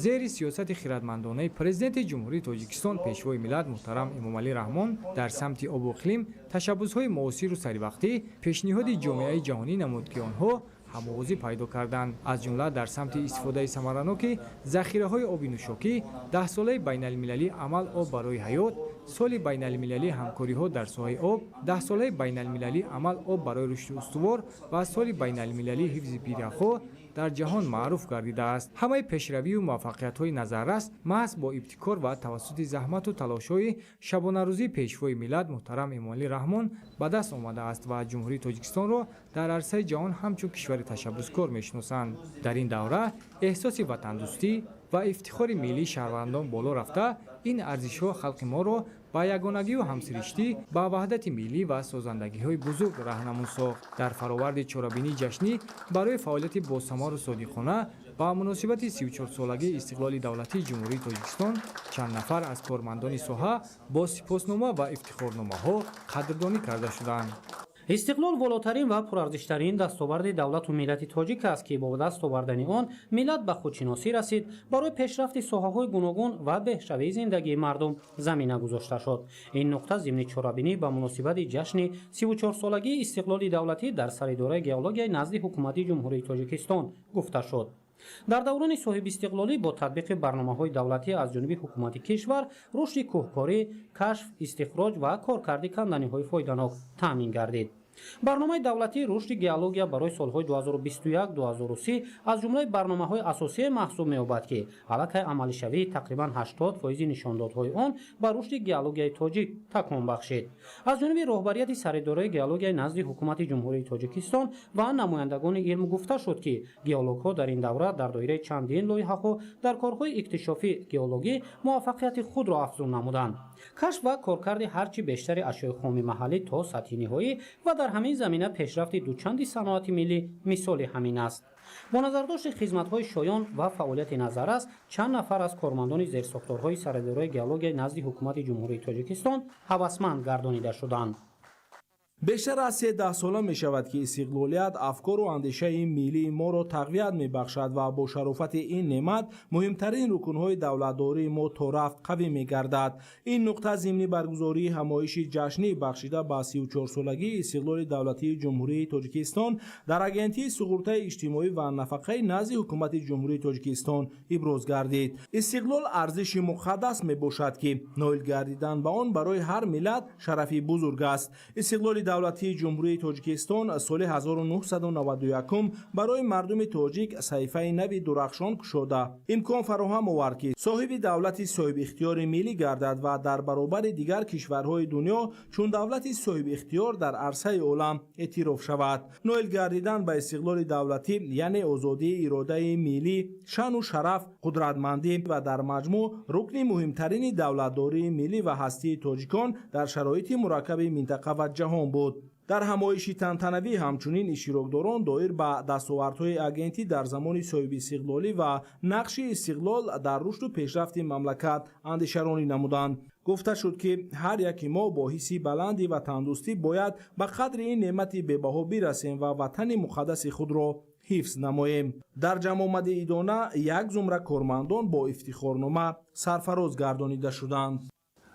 Speaker 10: зери сиёсати хиратмандонаи президенти ҷумҳурии тоҷикистон пешвои миллат муҳтарам Эмомалӣ Раҳмон дар самти обу иқлим ташаббусҳои муосиру саривақтӣ пешниҳоди ҷомеаи ҷаҳонӣ намуд ки онҳо ҳамовозӣ пайдо карданд, аз ҷумла дар самти истифодаи самараноки захираҳои оби нӯшокӣ, 10-солаи байналмилалии амал об барои ҳаёт, соли байналмилалии ҳамкориҳо дар соҳаи об, 10-солаи байналмилалии амал об барои рушди устувор ва соли байналмилалии ҳифзи бирахо дар ҷаҳон маъруф гардидааст. ҳамаи пешравию муваффақиятҳои назаррас маҳз бо ибтикор ва тавассути заҳмату талошҳои шабонарӯзии пешвои миллат муҳтарам Эмомалӣ Раҳмон ба даст омадааст ва ҷумҳурии Тоҷикистонро дар арсаи ҷаҳон ҳамчун кишвари ташаббускор мешиносанд. дар ин давра эҳсоси ватандӯстӣ ва ифтихори миллии шаҳрвандон боло рафта, ин арзишҳо халқи моро ба ягонагию ҳамсириштӣ, ба ваҳдати миллӣ ва созандагиҳои бузург раҳнамун сохт. дар фароварди чорабинии ҷашнӣ барои фаъолияти босамару содиқона ба муносибати 34-солагии истиқлоли давлатии ҷумҳурии Тоҷикистон чанд нафар аз кормандони соҳа бо сипоснома ва ифтихорномаҳо қадрдонӣ карда шуданд.
Speaker 6: истиқлол волотарин ва пурарзиштарин дастоварди давлату миллати тоҷик аст ки бо даст овардани он миллат ба худшиносӣ расид, барои пешрафти соҳаҳои гуногун ва беҳшавии зиндагии мардум замина гузошта шуд. ин нуқта зимни чорабинӣ ба муносибати ҷашни 34-солагии истиқлоли давлатӣ дар саридораи геологияи назди ҳукумати ҷумҳурии Тоҷикистон гуфта шуд. дар даврони соҳибистиқлолӣ бо татбиқи барномаҳои давлатӣ аз ҷониби ҳукумати кишвар рушди кӯҳкорӣ, кашф, истихроҷ ва коркарди канданиҳои фоиданок таъмин гардид. барномаи давлатии рушди геология барои солҳои 2021-2030 аз ҷумлаи барномаҳои асосие маҳсуб меёбад ки аллакай амалишавии тақрибан 80% нишондодҳои он ба рушди геологияи тоҷик такон бахшид. аз ҷониби роҳбарияти саредораи геологияи назди ҳукумати ҷумҳурии тоҷикистон ва намояндагони илм гуфта шуд ки геологҳо дар ин давра дар доираи чандин лоиҳаҳо дар корҳои иктишофии геологӣ муваффақияти худро афзун намуданд. кашф ва коркарди ҳарчи бештари ашёи хоми маҳаллӣ то сатҳи ниҳоӣ ва дар ҳамин замина пешрафти дучанди саноати миллӣ мисоли ҳамин аст. бо назардошти хизматҳои шоён ва фаъолияти назаррас чанд нафар аз кормандони зерсохторҳои саредораи геологияи назди ҳукумати ҷумҳурии тоҷикистон ҳавасманд гардонида шуданд.
Speaker 1: бештар аз 13 сола мешавад ки истиқлолият афкору андешаи миллии моро тақвият мебахшад ва бо шарофати ин неъмат муҳимтарин рукунҳои давлатдории мо то рафт қавӣ мегардад. ин нуқта зимни баргузории ҳамоиши ҷашнӣ бахшида ба 34-солагии истиқлоли давлатии ҷумҳурии тоҷикистон дар агентии суғуртаи иҷтимоӣ ва нафақаи назди ҳукумати ҷумҳурии тоҷикистон иброз гардид. истиқлол арзиши муқаддас мебошад ки ноил гардидан ба он барои ҳар миллат шарафи бузург аст. истиқлоли давлатии ҷумҳурии тоҷикистон соли 1991 барои мардуми тоҷик саҳифаи нави дурахшон кушода имкон фароҳам овард ки соҳиби давлати соҳибихтиёри миллӣ гардад ва дар баробари дигар кишварҳои дунё чун давлати соҳибихтиёр дар арсаи олам эътироф шавад. ноил гардидан ба истиқлоли давлатӣ яъне озодии иродаи миллӣ, шаъну шараф, қудратмандӣ ва дар маҷмӯъ рукни муҳимтарини давлатдории миллӣ ва ҳастии тоҷикон дар шароити мураккаби минтақа ва ҷаҳон буд. дар ҳамоиши тантанавӣ ҳамчунин иштирокдорон доир ба дастовардҳои агентӣ дар замони соҳибистиқлолӣ ва нақши истиқлол дар рушду пешрафти мамлакат андешаронӣ намуданд. гуфта шуд ки ҳар яки мо бо ҳисси баландӣ ва тандурустӣ бояд ба қадри ин неъмати бебаҳо бирасем ва ватани муқаддаси худро ҳифз намоем. дар ҷамъомади идона як зумра кормандон бо ифтихорнома сарфароз гардонида шуданд.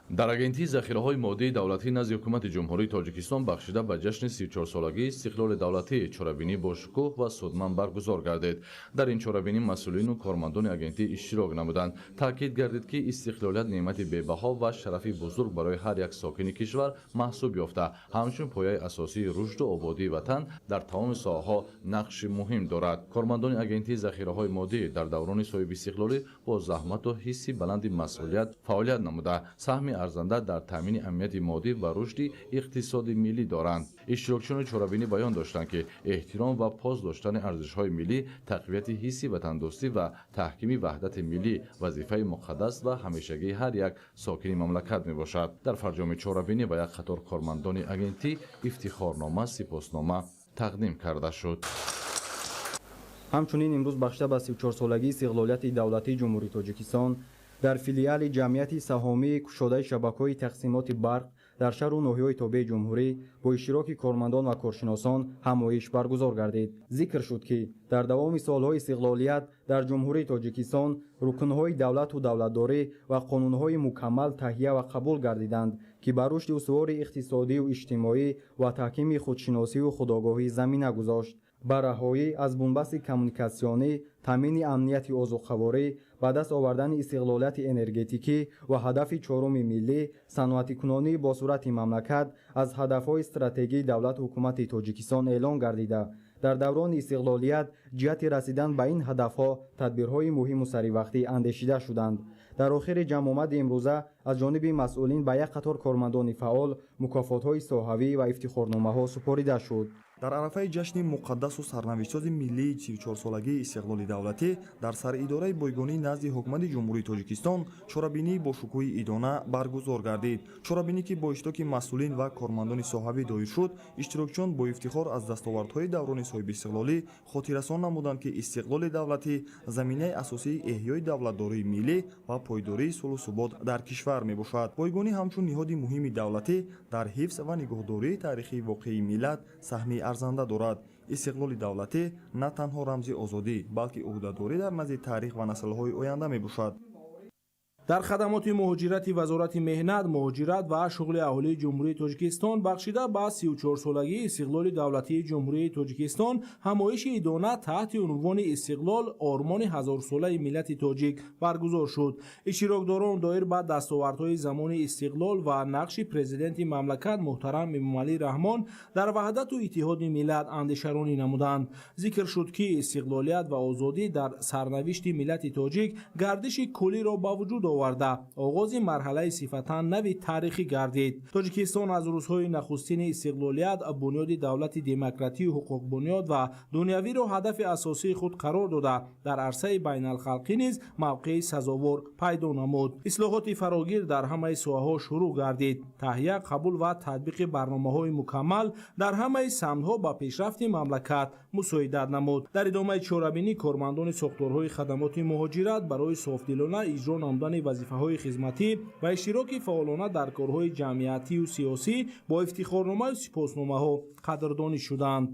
Speaker 17: дар агентии захираҳои моддии давлатӣ назди ҳукумати ҷумҳурии тоҷикистон бахшида ба ҷашни 34-солагии истиқлоли давлатӣ чорабинӣ бо шукӯҳ ва судман баргузор гардид. дар ин чорабинӣ масъулину кормандони агентӣ иштирок намуданд. таъкид гардид ки истиқлолият неъмати бебаҳо ва шарафи бузург барои ҳар як сокини кишвар маҳсуб ёфта ҳамчун пояи асосии рушду ободии ватан дар тамоми соҳаҳо нақши муҳим дорад. кормандони агентии захираҳои моддӣ дар даврони соҳибистиқлолӣ бо заҳмату ҳисси баланди масъулият фаъолият намуда саҳми арзанда дар таъмини амнияти моддӣ ва рушди иқтисоди миллӣ доранд. иштирокчиёни чорабинӣ баён доштанд ки эҳтиром ва поз доштани арзишҳои миллӣ, тақвияти ҳисси ватандӯстӣ ва таҳкими ваҳдати миллӣ вазифаи муқаддас ва ҳамешагии ҳар як сокини мамлакат мебошад. дар фарҷоми чорабинӣ ба як қатор кормандони агентӣ ифтихорнома, сипоснома тақдим карда шуд.
Speaker 13: ҳамчунин имрӯз бахшида ба 34-солагии истиқлолияти давлатии ҷумҳурии тоҷикистон дар филиали ҷамъияти саҳомии кушодаи шабакаҳои тақсимоти барқ дар шаҳру ноҳияҳои тобеи ҷумҳурӣ бо иштироки кормандон ва коршиносон ҳамоиш баргузор гардид. зикр шуд ки дар давоми солҳои истиқлолият дар ҷумҳурии тоҷикистон рукнҳои давлату давлатдорӣ ва қонунҳои мукаммал таҳия ва қабул гардиданд ки ба рушди устувори иқтисодию иҷтимоӣ ва таҳкими худшиносию худогоҳӣ замина гузошт. ба раҳоӣ аз бунбасти коммуникатсионӣ, таъмини амнияти озуқаворӣ, ба даст овардани истиқлолияти энергетикӣ ва ҳадафи чоруми миллӣ, саноатикунонии босурати мамлакат аз ҳадафҳои стратегии давлату ҳукумати тоҷикистон эълон гардида, дар даврони истиқлолият ҷиҳати расидан ба ин ҳадафҳо тадбирҳои муҳиму саривақтӣ андешида шуданд. дар охири ҷамъомади имрӯза аз ҷониби масъулин ба як қатор кормандони фаъол мукофотҳои соҳавӣ ва ифтихорномаҳо супорида шуд.
Speaker 19: дар арафаи ҷашни муқаддасу сарнавиштсози миллии 34-солагии истиқлоли давлатӣ дар саridораи бойгонӣ назди ҳукумати ҷумҳурии тоҷикистон чорабинӣ бо шукӯҳи идона баргузор гардид. чорабинӣ ки бо иштироки масъулин ва кормандони соҳавӣ доир шуд, иштирокчиён бо ифтихор аз дастовардҳои даврони соҳибистиқлолӣ хотиррасон намуданд ки истиқлоли давлатӣ заминаи асосии эҳёи давлатдории миллӣ ва пойдории сулҳу субот дар кишвар мебошад. бойгонӣ ҳамчун ниҳоди муҳими давлатӣ дар ҳифз ва нигоҳдории таърихи воқеии миллат саҳми арзанда дорад. истиқлоли давлатӣ на танҳо рамзи озодӣ, балки ӯҳдадорӣ дар назди таърих ва наслҳои оянда мебошад.
Speaker 1: дар хадамоти муҳоҷирати вазорати меҳнат муҳоҷират ва шуғли аҳолии ҷумҳурии тоҷикистон бахшида ба 34-солагии истиқлоли давлатии ҷумҳурии тоҷикистон ҳамоиши идона таҳти унвони истиқлол ормони ҳазорсолаи миллати тоҷик баргузор шуд. иштирокдорон доир ба дастовардҳои замони истиқлол ва нақши президенти мамлакат муҳтарам эмомалӣ раҳмон дар ваҳдату иттиҳоди миллат андешаронӣ намуданд. зикр шуд ки истиқлолият ва озодӣ дар сарнавишти миллати тоҷик гардиши куллиро ба вуҷуд оварда оғози марҳалаи сифатан нави таърихӣ гардид. тоҷикистон аз рӯзҳои нахустини истиқлолият бунёди давлати демократию ҳуқуқбунёд ва дунявиро ҳадафи асосии худ қарор дода дар арсаи байналхалқӣ низ мавқеи сазовор пайдо намуд. ислоҳоти фарогир дар ҳамаи соҳаҳо шурӯъ гардид. таҳия қабул ва татбиқи барномаҳои мукаммал дар ҳамаи самтҳо ба пешрафти мамлакат мусоидат намуд. дар идомаи чорабинӣ кормандони сохторҳои хадамоти муҳоҷират барои софдилона иҷро намудани вазифаҳои хизматӣ ва иштироки фаъолона дар корҳои ҷамъиятию сиёсӣ бо ифтихорномаю сипосномаҳо қадрдонӣ шуданд.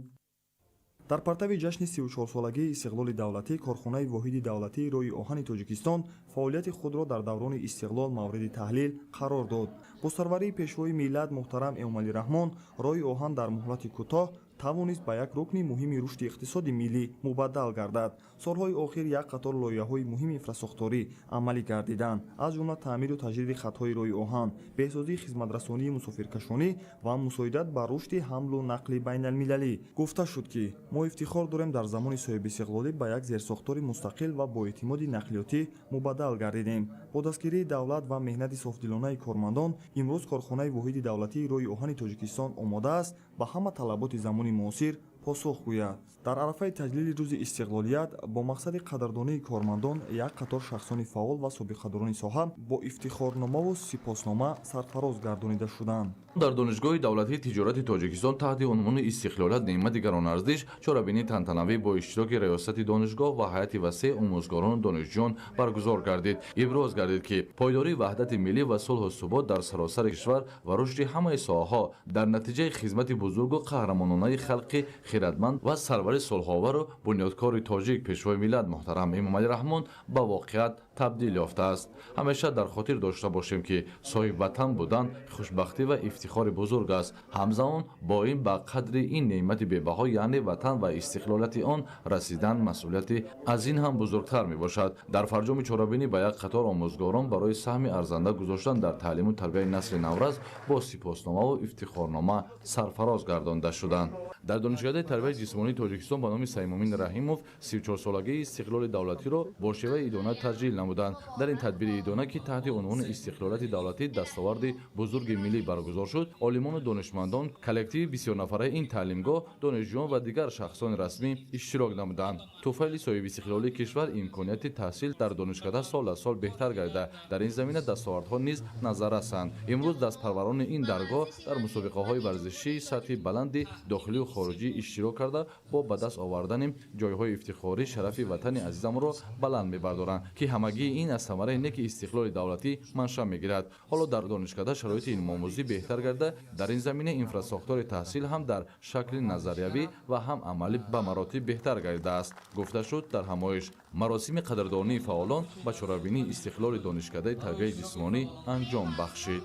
Speaker 19: дар партави ҷашни 34-солагии истиқлоли давлатӣ корхонаи воҳиди давлатии рӯи оҳани тоҷикистон фаъолияти худро дар даврони истиқлол мавриди таҳлил қарор дод. бо сарварии пешвои миллат муҳтарам эмомалӣ раҳмон рӯи оҳан дар муҳлати кӯтоҳ тавонист ба як рукни муҳими рушди иқтисоди миллӣ мубаддал гардад. солҳои охир як қатор лоиҳаҳои муҳими инфрасохторӣ амалӣ гардиданд, аз ҷумла таъмиру таҷдиди хатҳои рӯи оҳан, беҳсозии хизматрасонии мусофиркашонӣ ва мусоидат ба рушди ҳамлу нақли байналмилалӣ. гуфта шуд ки мо ифтихор дорем дар замони соҳибистиқлолӣ ба як зерсохтори мустақил ва боэътимоди нақлиётӣ мубаддал гардидем. бо дастгирии давлат ва меҳнати софдилонаи кормандон имрӯз корхонаи воҳиди давлатии рӯи оҳани тоҷикистон омода аст ба ҳама талаботи замони муосир посух гӯяд. дар арафаи таҷлили рӯзи истиқлолият бо мақсади қадрдонии кормандон як қатор шахсони фаъол ва собиқадарони соҳа бо ифтихорномаву сипоснома сарфароз гардонида шуданд.
Speaker 17: дар донишгоҳи давлатии тиҷорати тоҷикистон таҳти унвони истиқлолият неъмати гаронарзиш чорабинии тантанавӣ бо иштироки раёсати донишгоҳ ва ҳайати васеъ омӯзгорону донишҷӯён баргузор гардид. иброз гардид ки пойдории ваҳдати миллӣ ва сулҳу субот дар саросари кишвар ва рушди ҳамаи соҳаҳо дар натиҷаи хизмати бузургу қаҳрамононаи халқи хиратманд ва сарвари сулҳовару бунёдкори тоҷик пешвои миллат муҳтарам эмомалӣ раҳмон ба воқеият табдил ёфтааст. ҳамеша дар хотир дошта бошем ки соҳибватан будан хушбахтӣ ва ифтихори бузург аст. ҳамзамон бо ин ба қадри ин неъмати бебаҳо яъне ватан ва истиқлолияти он расидан масъулияти аз ин ҳам бузургтар мебошад. дар фарҷоми чорабинӣ ба як қатор омӯзгорон барои саҳми арзанда гузоштан дар таълиму тарбияи насли навраз бо сипосномаву ифтихорнома сарфароз гардонида шуданд. дар донишгоҳи тарбияи ҷисмонии тоҷикистон ба номи Саймомин Раҳимов 34-солагии истиқлоли давлатиро бо шеваи идона таҷлил намуданд. дар ин тадбири идона ки таҳти унвони истиқлолияти давлатӣ дастоварди бузурги миллӣ баргузор шуд, олимону донишмандон, коллективи бисёрнафараи ин таълимгоҳ, донишҷӯён ва дигар шахсони расмӣ иштирок намуданд. туфайли соҳибистиқлолии кишвар имконияти таҳсил дар донишкада сол аз сол беҳтар гардида дар ин замина дастовардҳо низ назаррасанд. имрӯз дастпарварони ин даргоҳ дар мусобиқаҳои варзишии сатҳи баланди дохилию хориҷӣ иштирок карда бо ба даст овардани ҷойҳои ифтихорӣ шарафи ватани азизамонро баланд мебардоранд ки ҳамагии ин аз самараи неки истиқлоли давлатӣ маншаъ мегирад. ҳоло дар донишкада шароити илмомӯзӣ беҳтар гардида дар ин замина инфрасохтори таҳсил ҳам дар шакли назариявӣ ва ҳам амалӣ ба маротиб беҳтар гардидааст. гуфта шуд дар ҳамоиш маросими қадрдонии фаъолон ба чорабинии истиқлоли донишкадаи тарбияи ҷисмонӣ анҷом бахшид.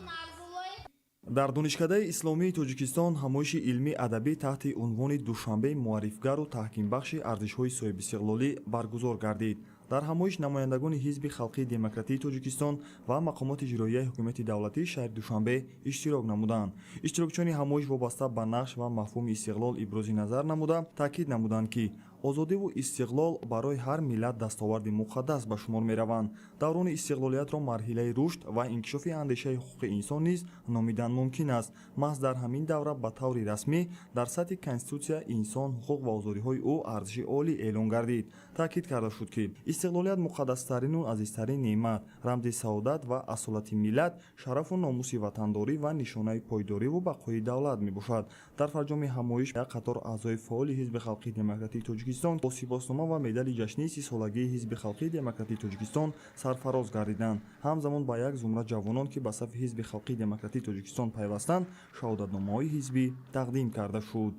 Speaker 19: дар донишкадаи исломии тоҷикистон ҳамоиши илмӣ адабӣ таҳти унвони душанбеи муаррифгару таҳкимбахши арзишҳои соҳибистиқлолӣ баргузор гардид. дар ҳамоиш намояндагони ҳизби халқии демократии тоҷикистон ва мақомоти иҷроияи ҳукумати давлатии шаҳри душанбе иштирок намуданд. иштирокчиёни ҳамоиш вобаста ба нақш ва мафҳуми истиқлол ибрози назар намуда таъкид намуданд ки озодиву истиқлол барои ҳар миллат дастоварди муқаддас ба шумор мераванд. даврони истиқлолиятро марҳилаи рушд ва инкишофи андешаи ҳуқуқи инсон низ номидан мумкин аст. маҳз дар ҳамин давра ба таври расмӣ дар сатҳи конститутсия инсон ҳуқуқ ва озодиҳои ӯ арзиши олӣ эълон гардид. таъкид карда шуд ки истиқлолият муқаддастарину азизтарин неъмат, рамзи саодат ва асолати миллат, шарафу номуси ватандорӣ ва нишонаи пойдориву бақои давлат мебошад. дар фарҷоми ҳамоиш як қатор аъзои фаъоли ҳизби халқии демократии тоҷикистон бо сипоснома ва медали ҷашнии 30-солагии ҳизби халқии демократии тоҷикистон сарфароз гардиданд. ҳамзамон ба як зумра ҷавонон ки ба сафи ҳизби халқии демократии тоҷикистон пайвастанд шаҳодатномаҳои ҳизбӣ тақдим карда шуд.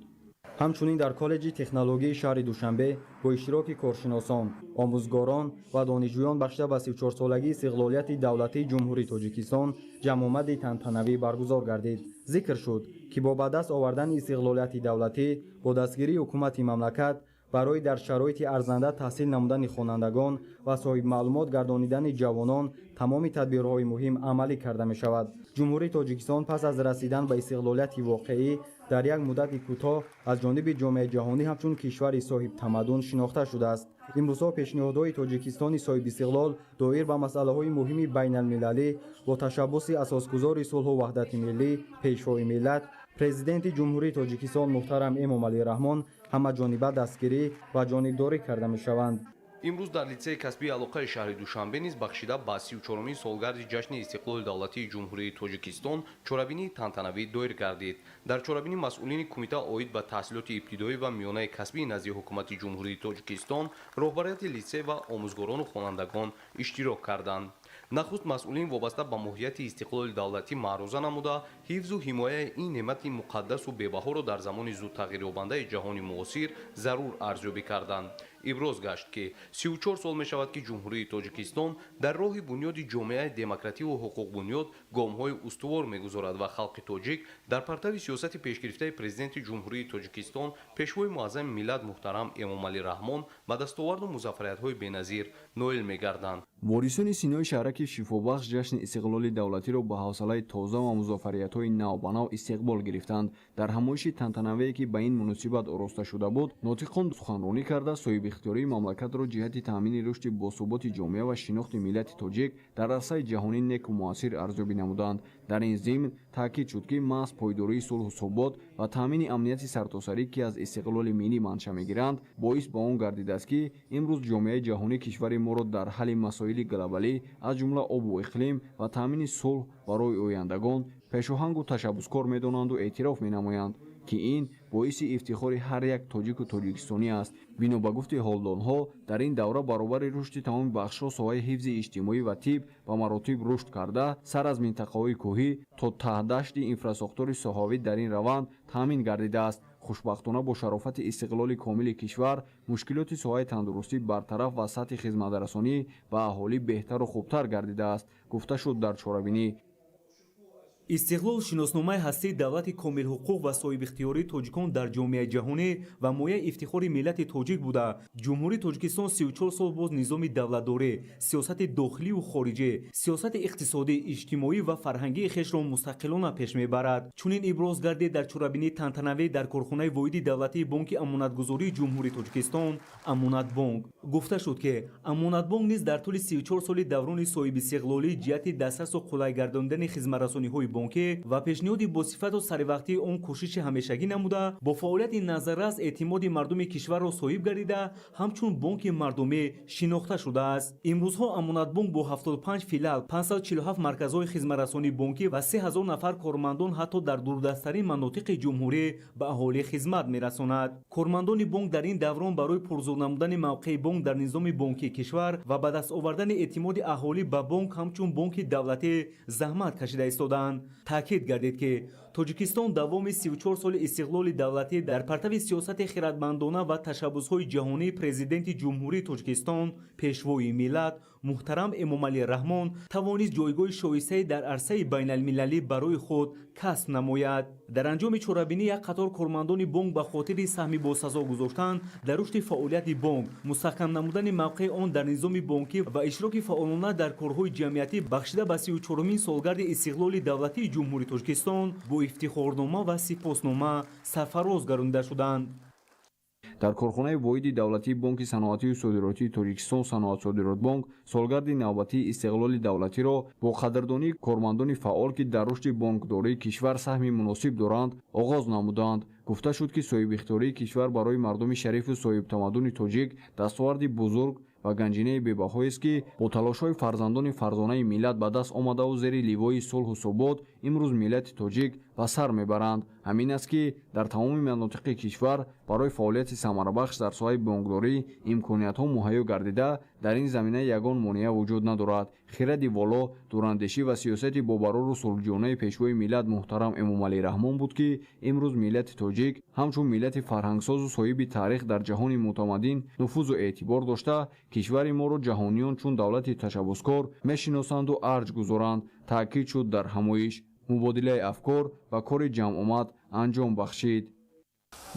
Speaker 13: ҳамчунин дар коллеҷи технологии шаҳри душанбе бо иштироки коршиносон омӯзгорон ва донишҷӯён бахшида ба 34-солагии истиқлолияти давлатии ҷумҳурии тоҷикистон ҷамъомади тантанавӣ баргузор гардид. зикр шуд ки бо ба даст овардани истиқлолияти давлатӣ бо дастгирии ҳукумати мамлакат барои дар шароити арзанда таҳсил намудани хонандагон ва соҳибмаълумот гардонидани ҷавонон тамоми тадбирҳои муҳим амалӣ карда мешавад. ҷумҳурии тоҷикистон пас аз расидан ба истиқлолияти воқеӣ дар як муддати кӯтоҳ аз ҷониби ҷомеаи ҷаҳонӣ ҳамчун кишвари соҳибтамаддун шинохта шудааст. имрӯзҳо пешниҳодҳои тоҷикистони соҳибистиқлол доир ба масъалаҳои муҳими байналмилалӣ бо ташаббуси асосгузори сулҳу ваҳдати миллӣ пешвои миллат президенти ҷумҳурии тоҷикистон муҳтарам эмомалӣ раҳмон ҳамаҷониба дастгирӣ ва ҷонибдорӣ карда мешаванд.
Speaker 20: имрӯз дар литсеи касбии алоқаи шаҳри душанбе низ бахшида ба 34-умин солгарди ҷашни истиқлоли давлатии ҷумҳурии тоҷикистон чорабинии тантанавӣ доир гардид. дар чорабинӣ масъулини кумита оид ба таҳсилоти ибтидоӣ ва миёнаи касбии назди ҳукумати ҷумҳурии тоҷикистон роҳбарияти литсей ва омӯзгорону хонандагон иштирок карданд. нахуст масъулин вобаста ба моҳияти истиқлоли давлатӣ маъруза намуда ҳифзу ҳимояи ин неъмати муқаддасу бебаҳоро дар замони зуд тағйирёбандаи ҷаҳони муосир зарур арзёбӣ карданд. иброз гашт ки 34 сол мешавад ки ҷумҳурии тоҷикистон дар роҳи бунёди ҷомеаи демокративу ҳуқуқбунёд гомҳои устувор мегузорад ва халқи тоҷик дар партави сиёсати пешгирифтаи президенти ҷумҳурии тоҷикистон пешвои муаззами миллат муҳтарам эмомалӣ раҳмон ба дастоварду музаффариятҳои беназир ноил мегарданд.
Speaker 21: ворисони синои шаҳраки шифобахш ҷашни истиқлоли давлатиро ба ҳавсалаи тоза ва музаффариятҳои нав ба нав истиқбол гирифтанд. дар ҳамоиши тантанавие ки ба ин муносибат ороста шуда буд нотиқон суханронӣ карда соҳибихтиёрии мамлакатро ҷиҳати таъмини рушди босуботи ҷомеа ва шинохти миллати тоҷик дар арсаи ҷаҳонӣ неку муассир арзёбӣ намуданд. дар ин зимн таъкид шуд ки маҳз пойдории сулҳу собот ва таъмини амнияти сартосарӣ ки аз истиқлоли миллӣ манша мегиранд боис ба он гардидааст ки имрӯз ҷомеаи ҷаҳонӣ кишвари моро дар ҳалли масоили глобалӣ аз ҷумла обу иқлим ва таъмини сулҳ барои ояндагон пешоҳангу ташаббускор медонанду эътироф менамоянд ки ин боиси ифтихори ҳар як тоҷику тоҷикистонӣ аст. бино ба гуфти ҳолдонҳо дар ин давра баробари рушди тамоми бахшҳо соҳаи ҳифзи иҷтимоӣ ва тиб ба маротиб рушд карда сар аз минтақаҳои кӯҳӣ то таҳдашти инфраструктури соҳавӣ дар ин раванд таъмин гардидааст. хушбахтона бо шарофати истиқлоли комили кишвар мушкилоти соҳаи тандурустӣ бартараф ва сатҳи хизматрасонӣ ба аҳолӣ беҳтару хубтар гардидааст, гуфта шуд дар чорабинӣ.
Speaker 3: истиқлол шиносномаи ҳастии давлати комилҳуқуқ ва соҳибихтиёрии тоҷикон дар ҷомеаи ҷаҳонӣ ва мояи ифтихори миллати тоҷик буда ҷумҳурии тоҷикистон 34 сол боз низоми давлатдорӣ, сиёсати дохиливу хориҷӣ, сиёсати иқтисодӣ, иҷтимоӣ ва фарҳангии хешро мустақилона пеш мебарад. чунин иброз гардид дар чорабинии тантанавӣ дар корхонаи воҳиди давлатии бонки амонатгузории ҷумҳурии тоҷикистон амонатбонк. гуфта шуд ки амонатбонк низ дар тӯли 34 соли даврони соҳибистиқлолӣ ҷиҳати дастрасу қулай гардонидани хизматрасониҳои бонкӣ ва пешниҳоди босифату саривақтии он кӯшиши ҳамешагӣ намуда бо фаъолияти назаррас эътимоди мардуми кишварро соҳиб гардида ҳамчун бонки мардумӣ шинохта шудааст. имрӯзҳо амонатбонк бо 75 филиал, 547 марказҳои хизматрасонии бонкӣ ва 3000 нафар кормандон ҳатто дар дурдастарин манотиқи ҷумҳурӣ ба аҳолӣ хизмат мерасонад. кормандони бонк дар ин даврон барои пурзур намудани мавқеи бонк дар низоми бонкии кишвар ва ба даст овардани эътимоди аҳолӣ ба бонк ҳамчун бонки давлатӣ заҳмат кашида истоданд. таъкид гардид ки тоҷикистон давоми 34 соли истиқлоли давлатӣ дар партави сиёсати хиратмандона ва ташаббусҳои ҷаҳонии президенти ҷумҳурии тоҷикистон пешвои миллат муҳтарам эмомалӣ раҳмон тавонист ҷойгоҳи шоистаи дар арсаи байналмилалӣ барои худ касб намояд. дар анҷоми чорабинӣ як қатор кормандони бонк ба хотири саҳми босазо гузоштан дар рушди фаъолияти бонк, мустаҳкам намудани мавқеи он дар низоми бонкӣ ва иштироки фаъолона дар корҳои ҷамъиятӣ бахшида ба 34-умин солгарди истиқлоли давлатии ҷумҳурии тоҷикистон бо ифтихорнома ва сипоснома сарфароз гаронида шуданд.
Speaker 21: дар корхонаи воҳиди давлатии бонки саноатию содиротии тоҷикистон саноатсодиротбонк солгарди навбатии истиқлоли давлатиро бо қадрдонии кормандони фаъол ки дар рушди бонкдории кишвар саҳми муносиб доранд оғоз намуданд. гуфта шуд ки соҳибихтиёрии кишвар барои мардуми шарифу соҳибтамаддуни тоҷик дастоварди бузург ва ганҷинаи бебаҳоест ки бо талошҳои фарзандони фарзонаи миллат ба даст омадаву зери ливои сулҳу собот имрӯз миллати тоҷик ба сар мебаранд. ҳамин аст ки дар тамоми манотиқи кишвар барои фаъолияти самарабахш дар соҳаи бонкдорӣ имкониятҳо муҳайё гардида, дар ин замина ягон монеа вуҷуд надорад. хиради воло, дурандешӣ ва сиёсати бобарору сулҳҷӯёнаи пешвои миллат муҳтарам Эмомалӣ Раҳмон буд, ки имрӯз миллати тоҷик ҳамчун миллати фарҳангсозу соҳиби таърих дар ҷаҳони мутамаддин нуфузу эътибор дошта, кишвари моро ҷаҳониён чун давлати ташаббускор мешиносанду арҷ гузоранд. таъкид шуд дар ҳамоиш мубодилаи афкор ва кори ҷамъомад анҷом бахшид.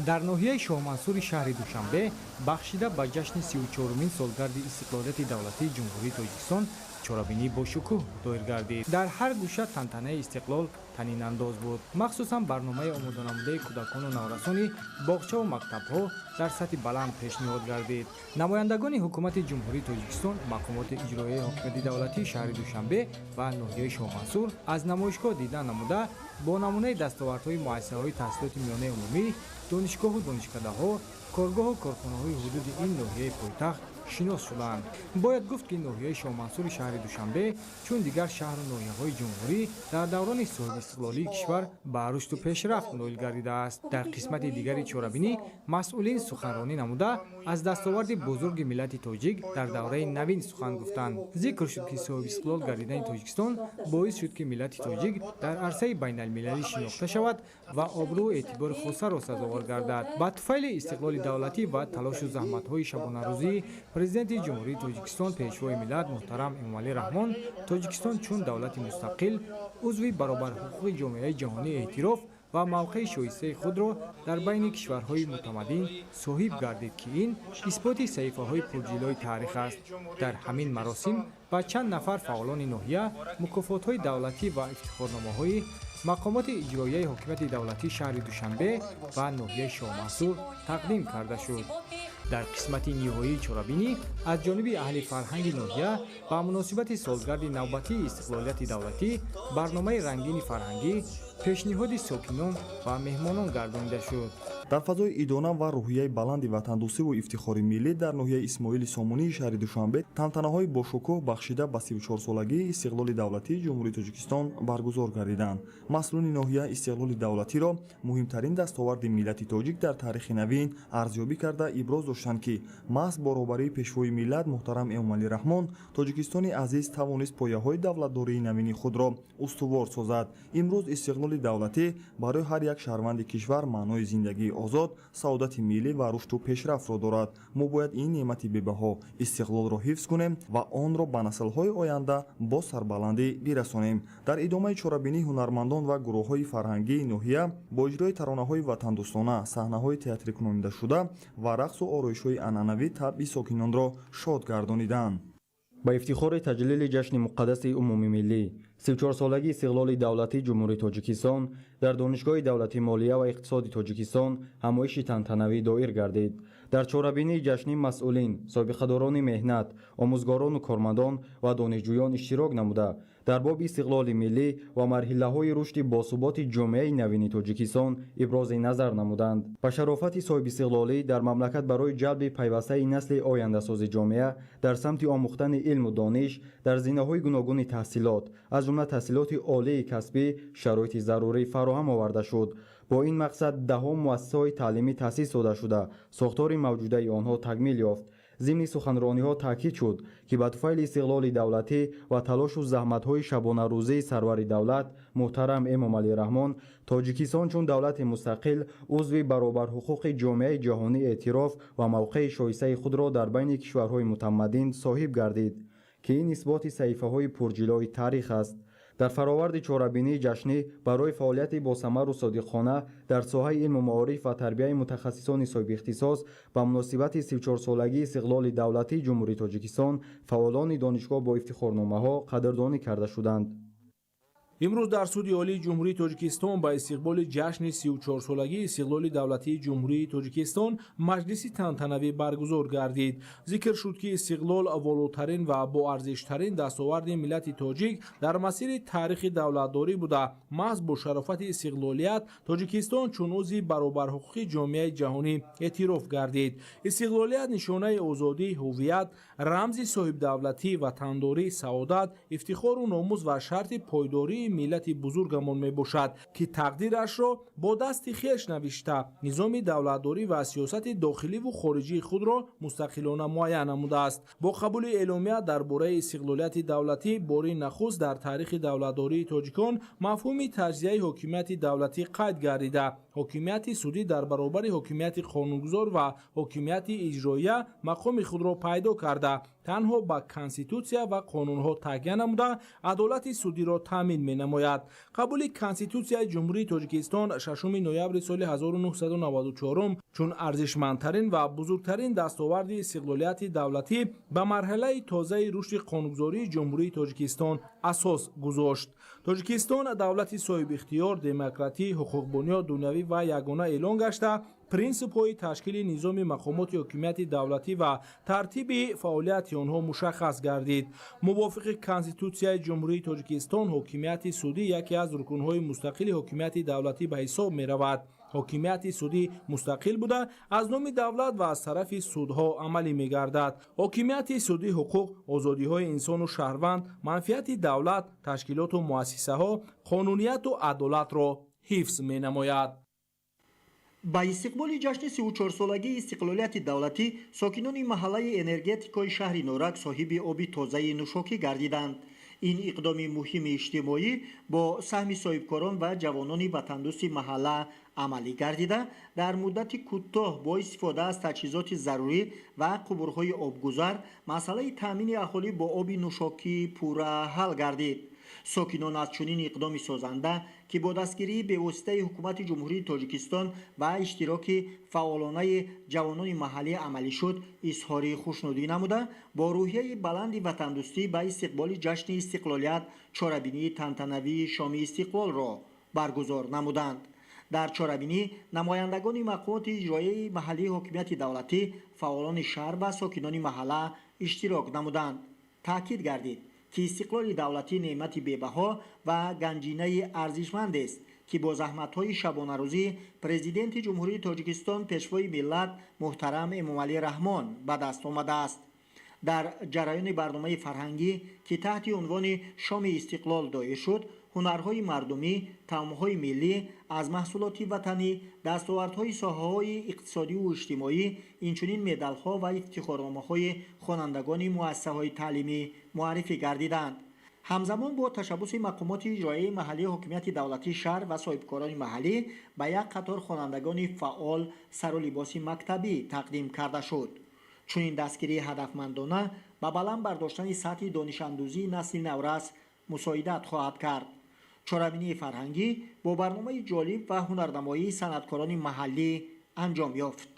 Speaker 10: дар ноҳияи шоҳмансури шаҳри душанбе бахшида ба ҷашни 34-умин солгарди истиқлолияти давлатии ҷумҳурии тоҷикистон чорабинӣ бо шукӯҳ доир гардид. дар ҳар гӯша тантанаи истиқлол танинандоз буд. махсусан барномаи омоданамудаи кӯдакону наврасони боғчаву мактабҳо дар сатҳи баланд пешниҳод гардид. намояндагони ҳукумати ҷумҳурии тоҷикистон, мақомоти иҷроияи ҳокимияти давлатии шаҳри душанбе ва ноҳияи шоҳмансур аз намоишгоҳ дидан намуда бо намунаи дастовардҳои муассисаҳои таҳсилоти миёнаи умумӣ, донишгоҳу донишкадаҳо, коргоҳу корхонаҳои ҳудуди ин ноҳияи пойтахт шинос шуданд. бояд гуфт ки ноҳияи шоҳмансури шаҳри душанбе чун дигар шаҳру ноҳияҳои ҷумҳурӣ дар даврони соҳибистиқлолии кишвар ба рушду пешрафт ноил гардидааст. дар қисмати дигари чорабинӣ масъулин суханронӣ намуда аз дастоварди бузурги миллати тоҷик дар давраи навин сухан гуфтанд. зикр шуд ки соҳибистиқлол гардидани тоҷикистон боис шуд ки миллати тоҷик дар арсаи байналмилалӣ шинохта шавад ва обрӯу эътибори хосаро сазовар гардад. ба туфайли истиқлоли давлатӣ ва талошу заҳматҳои шабонарӯзии президенти ҷумҳурии тоҷикистон пешвои миллат муҳтарам Эмомалӣ Раҳмон, тоҷикистон чун давлати мустақил, узви баробарҳуқуқи ҷомеаи ҷаҳонӣ эътироф ва мавқеи шоистаи худро дар байни кишварҳои мутамаддин соҳиб гардид, ки ин исботи саҳифаҳои пурҷилои таърих аст. дар ҳамин маросим ба чанд нафар фаъолони ноҳия мукофотҳои давлатӣ ва ифтихорномаҳои мақомоти иҷроияи ҳокимияти давлатии шаҳри душанбе ва ноҳияи шоҳмансур тақдим карда шуд. дар қисмати ниҳоии чорабинӣ аз ҷониби аҳли фарҳанги ноҳия ба муносибати солгарди навбатии истиқлолияти давлатӣ барномаи рангини фарҳангӣ пешниҳоди сокинон ва меҳмонон гардонида шуд.
Speaker 19: дар фазои идона ва рӯҳияи баланди ватандӯстиву ифтихори миллӣ дар ноҳияи исмоили сомонии шаҳри душанбе тантанаҳои бошукӯҳ бахшида ба 34-солагии истиқлоли давлатии ҷумҳурии тоҷикистон баргузор гардиданд. масъулини ноҳия истиқлоли давлатиро муҳимтарин дастоварди миллати тоҷик дар таърихи навин арзёбӣ карда иброз доштанд, ки маҳз боробарии пешвои миллат муҳтарам Эмомалӣ Раҳмон тоҷикистони азиз тавонист пояҳои давлатдории навини худро устувор созад. имрӯз истиқлоли давлатӣ барои ҳар як шаҳрванди кишвар маънои зиндагии озод, саодати миллӣ ва рушду пешрафтро дорад. мо бояд ин неъмати бебаҳо истиқлолро ҳифз кунем ва онро ба наслҳои оянда бо сарбаландӣ бирасонем. дар идомаи чорабинӣ ҳунармандон ва гурӯҳҳои фарҳангии ноҳия бо иҷрои таронаҳои ватандӯстона, саҳнаҳои театрӣ кунонидашуда ва рақсу ороишҳои анъанавӣ табъи сокинонро шод гардониданд.
Speaker 13: ба ифтихори таҷлили ҷашни муқаддаси умумимиллӣ 34-солагии истиқлоли давлатии ҷумҳурии тоҷикистон дар донишгоҳи давлатии молия ва иқтисоди тоҷикистон ҳамоиши тантанавӣ доир гардид. дар чорабинии ҷашнӣ масъулин, собиқадорони меҳнат, омӯзгорону кормандон ва донишҷӯён иштирок намуда дар боби истиқлоли миллӣ ва марҳилаҳои рушди босуботи ҷомеаи навини тоҷикистон ибрози назар намуданд. ба шарофати соҳибистиқлолӣ дар мамлакат барои ҷалби пайвастаи насли ояндасози ҷомеа дар самти омӯхтани илму дониш дар зинаҳои гуногуни таҳсилот, аз ҷумла таҳсилоти олии касбӣ шароити зарурӣ фароҳам оварда шуд. бо ин мақсад даҳо муассисаҳои таълимӣ таъсис дода шуда сохтори мавҷудаи онҳо такмил ёфт. зимни суханрониҳо таъкид шуд, ки ба туфайли истиқлоли давлатӣ ва талошу заҳматҳои шабонарӯзии сарвари давлат муҳтарам Эмомалӣ Раҳмон, тоҷикистон чун давлати мустақил узви баробарҳуқуқи ҷомеаи ҷаҳонӣ эътироф ва мавқеи шоистаи худро дар байни кишварҳои мутамаддин соҳиб гардид, ки ин исботи саҳифаҳои пурҷилои таърих аст. дар фароварди чорабинии ҷашнӣ барои фаъолияти босамару содиқона дар соҳаи илму маориф ва тарбияи мутахассисони соҳибихтисос ба муносибати 34-солагии истиқлоли давлатии ҷумҳурии тоҷикистон фаъолони донишгоҳ бо ифтихорномаҳо қадрдонӣ карда шуданд.
Speaker 1: имрӯз дар суди олии ҷумҳурии тоҷикистон ба истиқболи ҷашни 34-солагии истиқлоли давлатии ҷумҳурии тоҷикистон маҷлиси тантанавӣ баргузор гардид. зикр шуд, ки истиқлол волотарин ва боарзиштарин дастоварди миллати тоҷик дар масири таърихи давлатдорӣ буда, маҳз бо шарофати истиқлолият тоҷикистон чун узви баробарҳуқуқи ҷомеаи ҷаҳонӣ эътироф гардид. истиқлолият нишонаи озодӣ, ҳуввият, рамзи соҳибдавлатӣ, ватандорӣ, саодат, ифтихору номус ва шарти пойдории миллати бузургамон мебошад ки тақдирашро бо дасти хеш навишта низоми давлатдорӣ ва сиёсати дохиливу хориҷии худро мустақилона муайян намудааст. Бо қабули эъломия дар бораи истиқлолияти давлатӣ бори нахуст дар таърихи давлатдории тоҷикон мафҳуми таҷзияи ҳокимияти давлатӣ қайд гардида ҳокимияти судӣ дар баробари ҳокимияти қонунгузор ва ҳокимияти иҷроия мақоми худро пайдо карда танҳо ба конститутсия ва қонунҳо такя намуда адолати судиро таъмин менамояд. қабули конститутсияи ҷумҳурии тоҷикистон 6 ноябри соли 1994 чун арзишмандтарин ва бузургтарин дастоварди истиқлолияти давлатӣ ба марҳалаи тозаи рушди қонунгузории ҷумҳурии тоҷикистон асос гузошт. тоҷикистон давлати соҳибихтиёр, демократӣ, ҳуқуқбунёд, дунявӣ ва ягона эълон гашта принсипҳои ташкили низоми мақомоти ҳокимияти давлатӣ ва тартиби фаъолияти онҳо мушаххас гардид. мувофиқи конститутсияи ҷумҳурии тоҷикистон ҳокимияти судӣ яке аз рукунҳои мустақили ҳокимияти давлатӣ ба ҳисоб меравад. ҳокимияти судӣ мустақил буда аз номи давлат ва аз тарафи судҳо амалӣ мегардад. ҳокимияти судӣ ҳуқуқ, озодиҳои инсону шаҳрванд, манфиати давлат, ташкилоту муассисаҳо, қонунияту адолатро ҳифз менамояд.
Speaker 4: ба истиқболи ҷашни 34-солагии истиқлолияти давлатӣ сокинони маҳаллаи энергетикои шаҳри норак соҳиби оби тозаи нӯшокӣ гардиданд. ин иқдоми муҳими иҷтимоӣ бо саҳми соҳибкорон ва ҷавонони ватандӯсти маҳалла амалӣ гардида дар муддати кӯтоҳ бо истифода аз таҷҳизоти зарурӣ ва қубурҳои обгузар масъалаи таъмини аҳолӣ бо оби нӯшокӣ пурра ҳал гардид. сокинон аз чунин иқдоми созанда ки бо дастгирии бевоситаи ҳукумати ҷумҳурии тоҷикистон ва иштироки фаъолонаи ҷавонони маҳаллӣ амалӣ шуд изҳори хушнудӣ намуда бо рӯҳияи баланди ватандӯстӣ ба истиқболи ҷашни истиқлолият чорабинии тантанавии шоми истиқлолро баргузор намуданд. дар чорабинӣ намояндагони мақомоти иҷроияи маҳаллии ҳокимияти давлатӣ, фаъолони шаҳр ва сокинони маҳалла иштирок намуданд. таъкид гардид ки истиқлоли давлатӣ неъмати бебаҳо ва ганҷинаи арзишмандест ки бо заҳматҳои шабонарӯзии президенти ҷумҳурии тоҷикистон пешвои миллат муҳтарам эмомалӣ раҳмон ба даст омадааст. дар ҷараёни барномаи фарҳангӣ ки таҳти унвони шоми истиқлол доир шуд, ҳунарҳои мардумӣ, таъомҳои миллӣ, аз маҳсулоти ватанӣ, дастовардҳои соҳаҳои иқтисодиву иҷтимоӣ, инчунин медалҳо ва ифтихорномаҳои хонандагони муассисаҳои таълимӣ муаррифӣ гардиданд. ҳамзамон бо ташаббуси мақомоти иҷроияи маҳаллии ҳокимияти давлатии шаҳр ва соҳибкорони маҳаллӣ ба як қатор хонандагони фаъол сару либоси мактабӣ тақдим карда шуд. чунин дастгирии ҳадафмандона ба баланд бардоштани сатҳи донишандӯзии насли наврас мусоидат хоҳад кард. чорабинии фарҳангӣ бо барномаи ҷолиб ва ҳунарнамоии санъаткорони маҳаллӣ анҷом ёфт.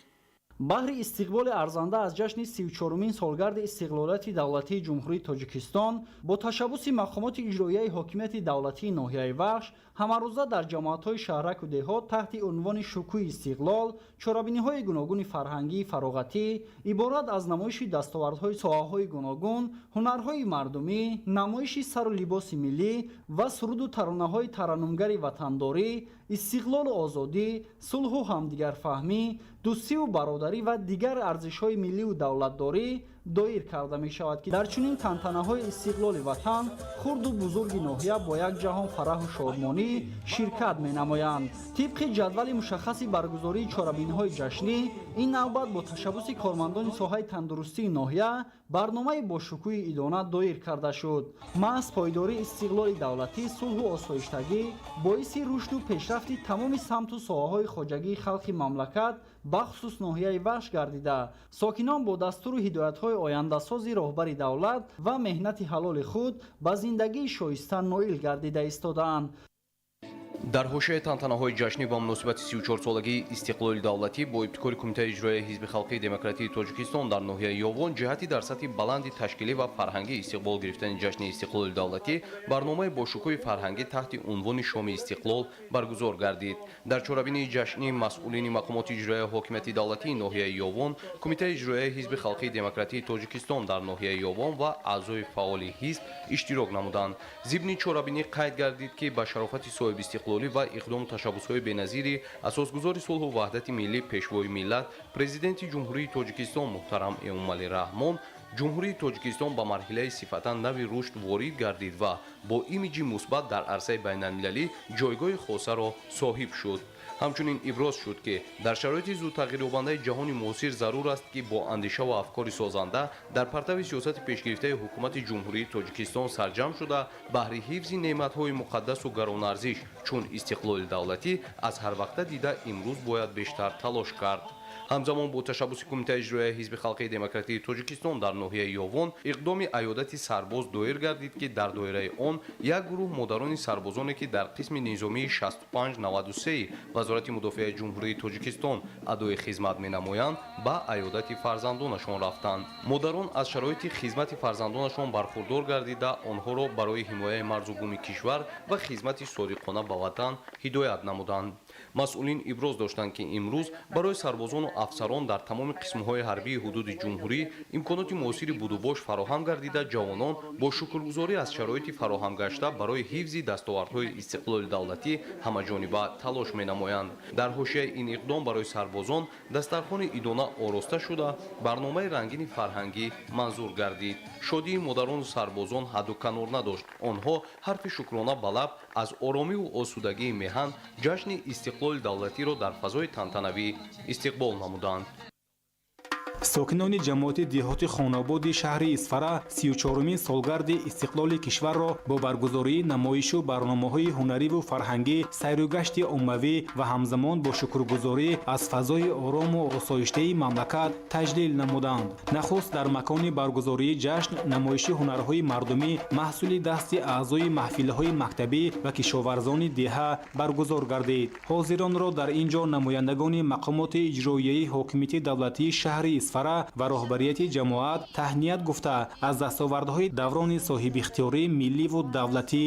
Speaker 14: баҳри истиқболи арзанда аз ҷашни 34-мин солгарди истиқлолияти давлатии ҷумҳурии тоҷикистон бо ташаббуси мақомоти иҷроияи ҳокимияти давлатии ноҳияи вахш ҳамарӯза дар ҷамоатҳои шаҳраку деҳот таҳти унвони шукӯҳи истиқлол чорабиниҳои гуногуни фарҳангии фароғатӣ иборат аз намоиши дастовардҳои соҳаҳои гуногун, ҳунарҳои мардумӣ, намоиши сару либоси миллӣ ва суруду таронаҳои тараннумгари ватандорӣ, истиқлолу озодӣ, сулҳу ҳамдигарфаҳмӣ, дӯстиву бародарӣ ва дигар арзишҳои милливу давлатдорӣ доир карда мешавад ки дар чунин тантанаҳои истиқлоли ватан хурду бузурги ноҳия бо якҷаҳон фараҳу шодмонӣ ширкат менамоянд. тибқи ҷадвали мушаххаси баргузории чорабиниҳои ҷашнӣ ин навбат бо ташаббуси кормандони соҳаи тандурустии ноҳия барномаи бошукӯҳи идона доир карда шуд. маҳз пойдории истиқлоли давлатӣ, сулҳу осоиштагӣ боиси рушду пешрафти тамоми самту соҳаҳои хоҷагии халқи мамлакат бахусус ноҳияи вахш гардида сокинон бо дастуру ҳидоятҳои ояндасози роҳбари давлат ва меҳнати ҳалоли худ ба зиндагии шоиста ноил гардида истодаанд.
Speaker 20: дар ҳошияи тантанаҳои ҷашнӣ ба муносибати 34-солагии истиқлоли давлатӣ бо ибтикори кумитаи иҷроияи ҳизби халқии демократии тоҷикистон дар ноҳияи ёвон ҷиҳати дар сатҳи баланди ташкилӣ ва фарҳангӣ истиқбол гирифтани ҷашни истиқлоли давлатӣ барномаи бошукӯҳи фарҳангӣ таҳти унвони шоми истиқлол баргузор гардид. дар чорабинии ҷашнӣ масъулини мақомоти иҷроияи ҳокимияти давлатии ноҳияи ёвон, кумитаи иҷроияи ҳизби халқии демократии тоҷикистон дар ноҳияи ёвон ва аъзои фаъоли ҳизб иштирок намуданд. зибни чорабинӣ қайд гардид ки ба шарофати соҳибистиқлолӣ ва иқдому ташаббусҳои беназири асосгузори сулҳу ваҳдати миллӣ пешвои миллат президенти ҷумҳурии тоҷикистон муҳтарам эмомалӣ раҳмон ҷумҳурии тоҷикистон ба марҳилаи сифатан нави рушд ворид гардид ва бо имиҷи мусбат дар арсаи байналмилалӣ ҷойгоҳи хосаро соҳиб шуд. ҳамчунин иброз шуд ки дар шароити зудтағйирёбандаи ҷаҳони муосир зарур аст ки бо андешаву афкори созанда дар партави сиёсати пешгирифтаи ҳукумати ҷумҳурии тоҷикистон сарҷам шуда баҳри ҳифзи неъматҳои муқаддасу гаронарзиш чун истиқлоли давлатӣ аз ҳарвақта дида имрӯз бояд бештар талош кард. ҳамзамон бо ташаббуси кумитаи иҷроияи ҳизби халқии демократии тоҷикистон дар ноҳияи ёвон иқдоми айёдати сарбоз доир гардид ки дар доираи он як гурӯҳ модарони сарбозоне ки дар қисми низомии 6593 вазорати мудофиаи ҷумҳурии тоҷикистон адои хизмат менамоянд ба айёдати фарзандонашон рафтанд. модарон аз шароити хизмати фарзандонашон бархурдор гардида онҳоро барои ҳимояи марзугуми кишвар ва хизмати содиқона ба ватан ҳидоят намуданд. масъулин иброз доштанд ки имрӯз барои сарбозону афсарон дар тамоми қисмҳои ҳарбии ҳудуди ҷумҳурӣ имконоти муосири будубош фароҳам гардида ҷавонон бо шукргузорӣ аз шароити фароҳамгашта барои ҳифзи дастовардҳои истиқлоли давлатӣ ҳамаҷониба талош менамоянд. дар ҳошияи ин иқдом барои сарбозон дастархони идона ороста шуда барномаи рангини фарҳангӣ манзур гардид. шодии модарону сарбозон ҳадду канор надошт. онҳо ҳарфи шукрона ба лаб аз оромиву осудагии меҳан ҷашни истиқлоли давлатиро дар фазои тантанавӣ истиқбол намуданд.
Speaker 3: сокинони ҷамоати деҳоти хонободи шаҳри исфара 34-умин солгарди истиқлоли кишварро бо баргузории намоишу барномаҳои ҳунариву фарҳангӣ сайру гашти оммавӣ ва ҳамзамон бо шукргузорӣ аз фазои орому осоиштаи мамлакат таҷлил намуданд. нахуст дар макони баргузории ҷашн намоиши ҳунарҳои мардумӣ маҳсули дасти аъзои маҳфилҳои мактабӣ ва кишоварзони деҳа баргузор гардид. ҳозиронро дар ин ҷо намояндагони мақомоти иҷроияи ҳокимияти давлатии шаҳри исфара ва роҳбарияти ҷамоат таҳният гуфта аз дастовардҳои даврони соҳибихтиёрии милливу давлатӣ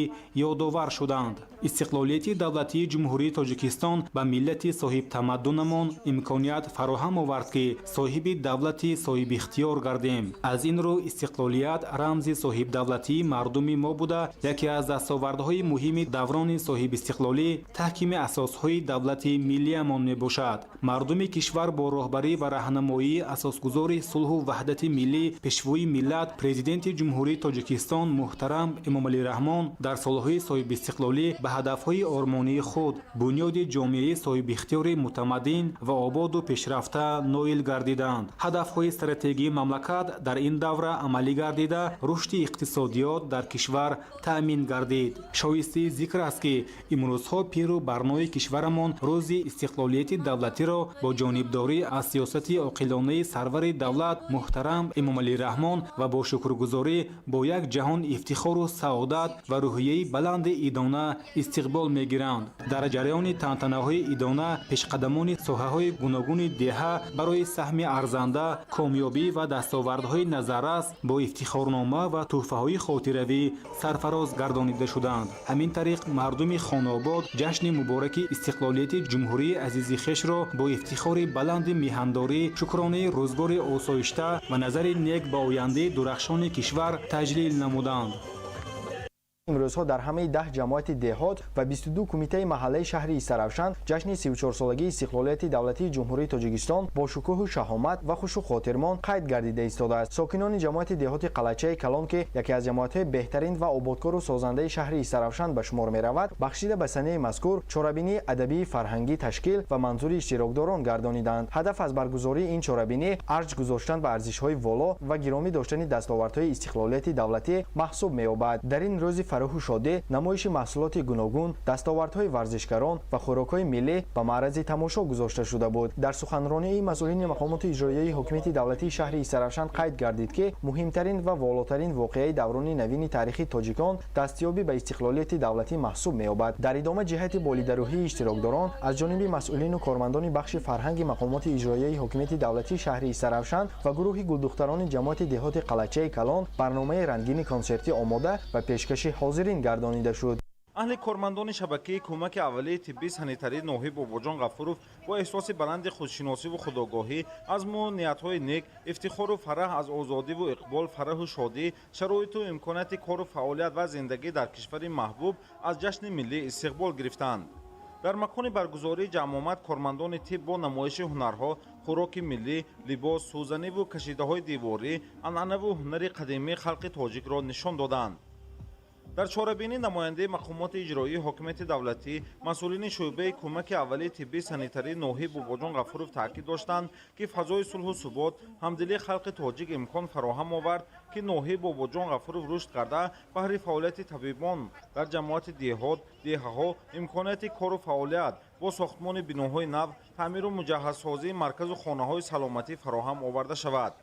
Speaker 3: ёдовар шуданд. истиқлолияти давлатии ҷумҳурии тоҷикистон ба миллати соҳибтамаддунамон имконият фароҳам овард ки соҳиби давлати соҳибихтиёр гардем. аз ин рӯ истиқлолият рамзи соҳибдавлатии мардуми мо буда яке аз дастовардҳои муҳими даврони соҳибистиқлолӣ таҳкими асосҳои давлати миллиямон мебошад. мардуми кишвар бо роҳбарӣ ва раҳнамоии асосгузори сулҳу ваҳдати миллӣ пешвои миллат президенти ҷумҳурии тоҷикистон муҳтарам эмомалӣ раҳмон дар солҳои соҳибистиқлолӣ ба ҳадафҳои ормонии худ бунёди ҷомеаи соҳибихтиёри мутамаддин ва ободу пешрафта ноил гардиданд. ҳадафҳои стратегии мамлакат дар ин давра амалӣ гардида рушди иқтисодиёт дар кишвар таъмин гардид. шоистаи зикр аст ки имрӯзҳо пиру барнои кишварамон рӯзи истиқлолияти давлатиро бо ҷонибдорӣ аз сиёсати оқилонаи сарвари давлат муҳтарам эмомалӣ раҳмон ва бо шукргузорӣ бо як ҷаҳон ифтихору саодат ва рӯҳияи баланди идона истиқбол мегиранд. дар ҷараёни тантанаҳои идона пешқадамони соҳаҳои гуногуни деҳа барои саҳми арзанда комёбӣ ва дастовардҳои назаррас бо ифтихорнома ва тӯҳфаҳои хотиравӣ сарфароз гардонида шуданд. ҳамин тариқ мардуми хонобод ҷашни мубораки истиқлолияти ҷумҳурии азизи хешро бо ифтихори баланди миҳандорӣ шукронаи рӯзгори осоишта ва назари нек ба ояндаи дурахшони кишвар таҷлил намуданд.
Speaker 7: имрӯзҳо дар ҳамаи 10 ҷамоати деҳот ва 22 кумитаи маҳаллаи шаҳри Истаравшан ҷашни 34-солагии истиқлолияти давлатии ҷумҳурии Тоҷикистон бо шукӯҳу шаҳомат ва хушу хотирмон қайд гардида истодааст. сокинони ҷамоати деҳоти Қалачаи Калон ки яке аз ҷамоатҳои беҳтарин ва ободкору созандаи шаҳри Истаравшан ба шумор меравад, бахшида ба санаи мазкур чорабинии адабии фарҳангӣ ташкил ва манзури иштирокдорон гардониданд. ҳадаф аз баргузории ин чорабинӣ арҷ гузоштан ба арзишҳои воло ва гиромӣ доштани дастовардҳои истиқлолияти давлатӣ маҳсуб меёбад. дар ин рӯзи фароҳу шодӣ намоиши маҳсулоти гуногун, дастовардҳои варзишгарон ва хӯрокҳои миллӣ ба маърази тамошо гузошта шуда буд. дар суханронии масъулини мақомоти иҷроияи ҳокимияти давлатии шаҳри Истаравшан қайд гардид ки муҳимтарин ва волотарин воқеаи даврони навини таърихи тоҷикон дастёбӣ ба истиқлолияти давлатӣ маҳсуб меёбад. дар идома ҷиҳати болидаруҳии иштирокдорон аз ҷониби масъулину кормандони бахши фарҳанги мақомоти иҷроияи ҳокимияти давлатии шаҳри Истаравшан ва гурӯҳи гулдухтарони ҷамоати деҳоти Қалачаи Калон барномаи рангини консертӣ омода ва пешкаши ҳозирин гардонида шуд.
Speaker 22: аҳли кормандони шабакаи кӯмаки аввалияи тиббии санитарӣ ноҳиб Бобоҷон Ғафуров бо эҳсоси баланди худшиносиву худогоҳӣ азму ниятҳои нек, ифтихору фараҳ аз озодиву иқбол, фараҳу шодӣ, шароиту имконияти кору фаъолият ва зиндагӣ дар кишвари маҳбуб аз ҷашни миллӣ истиқбол гирифтанд. дар макони баргузории ҷамъомад кормандони тиб бо намоиши ҳунарҳо, хӯроки миллӣ, либос, сӯзаниву кашидаҳои диворӣ, анъанаву ҳунари қадимии халқи тоҷикро нишон доданд. дар чорабинӣ намояндаи мақомоти иҷроии ҳокимияти давлатӣ, масъулини шӯъбаи кӯмаки аввалии тиббии санитарии ноҳияи Бобоҷон Ғафуров таъкид доштанд, ки фазои сулҳу субот, ҳамдилии халқи тоҷик имкон фароҳам овард, ки ноҳияи Бобоҷон Ғафуров рушд карда, баҳри фаъолияти табибон дар ҷамоати деҳот, деҳаҳо имконияти кору фаъолият бо сохтмони биноҳои нав, таъмиру муҷаҳҳазсозии марказу хонаҳои саломатӣ фароҳам оварда шавад.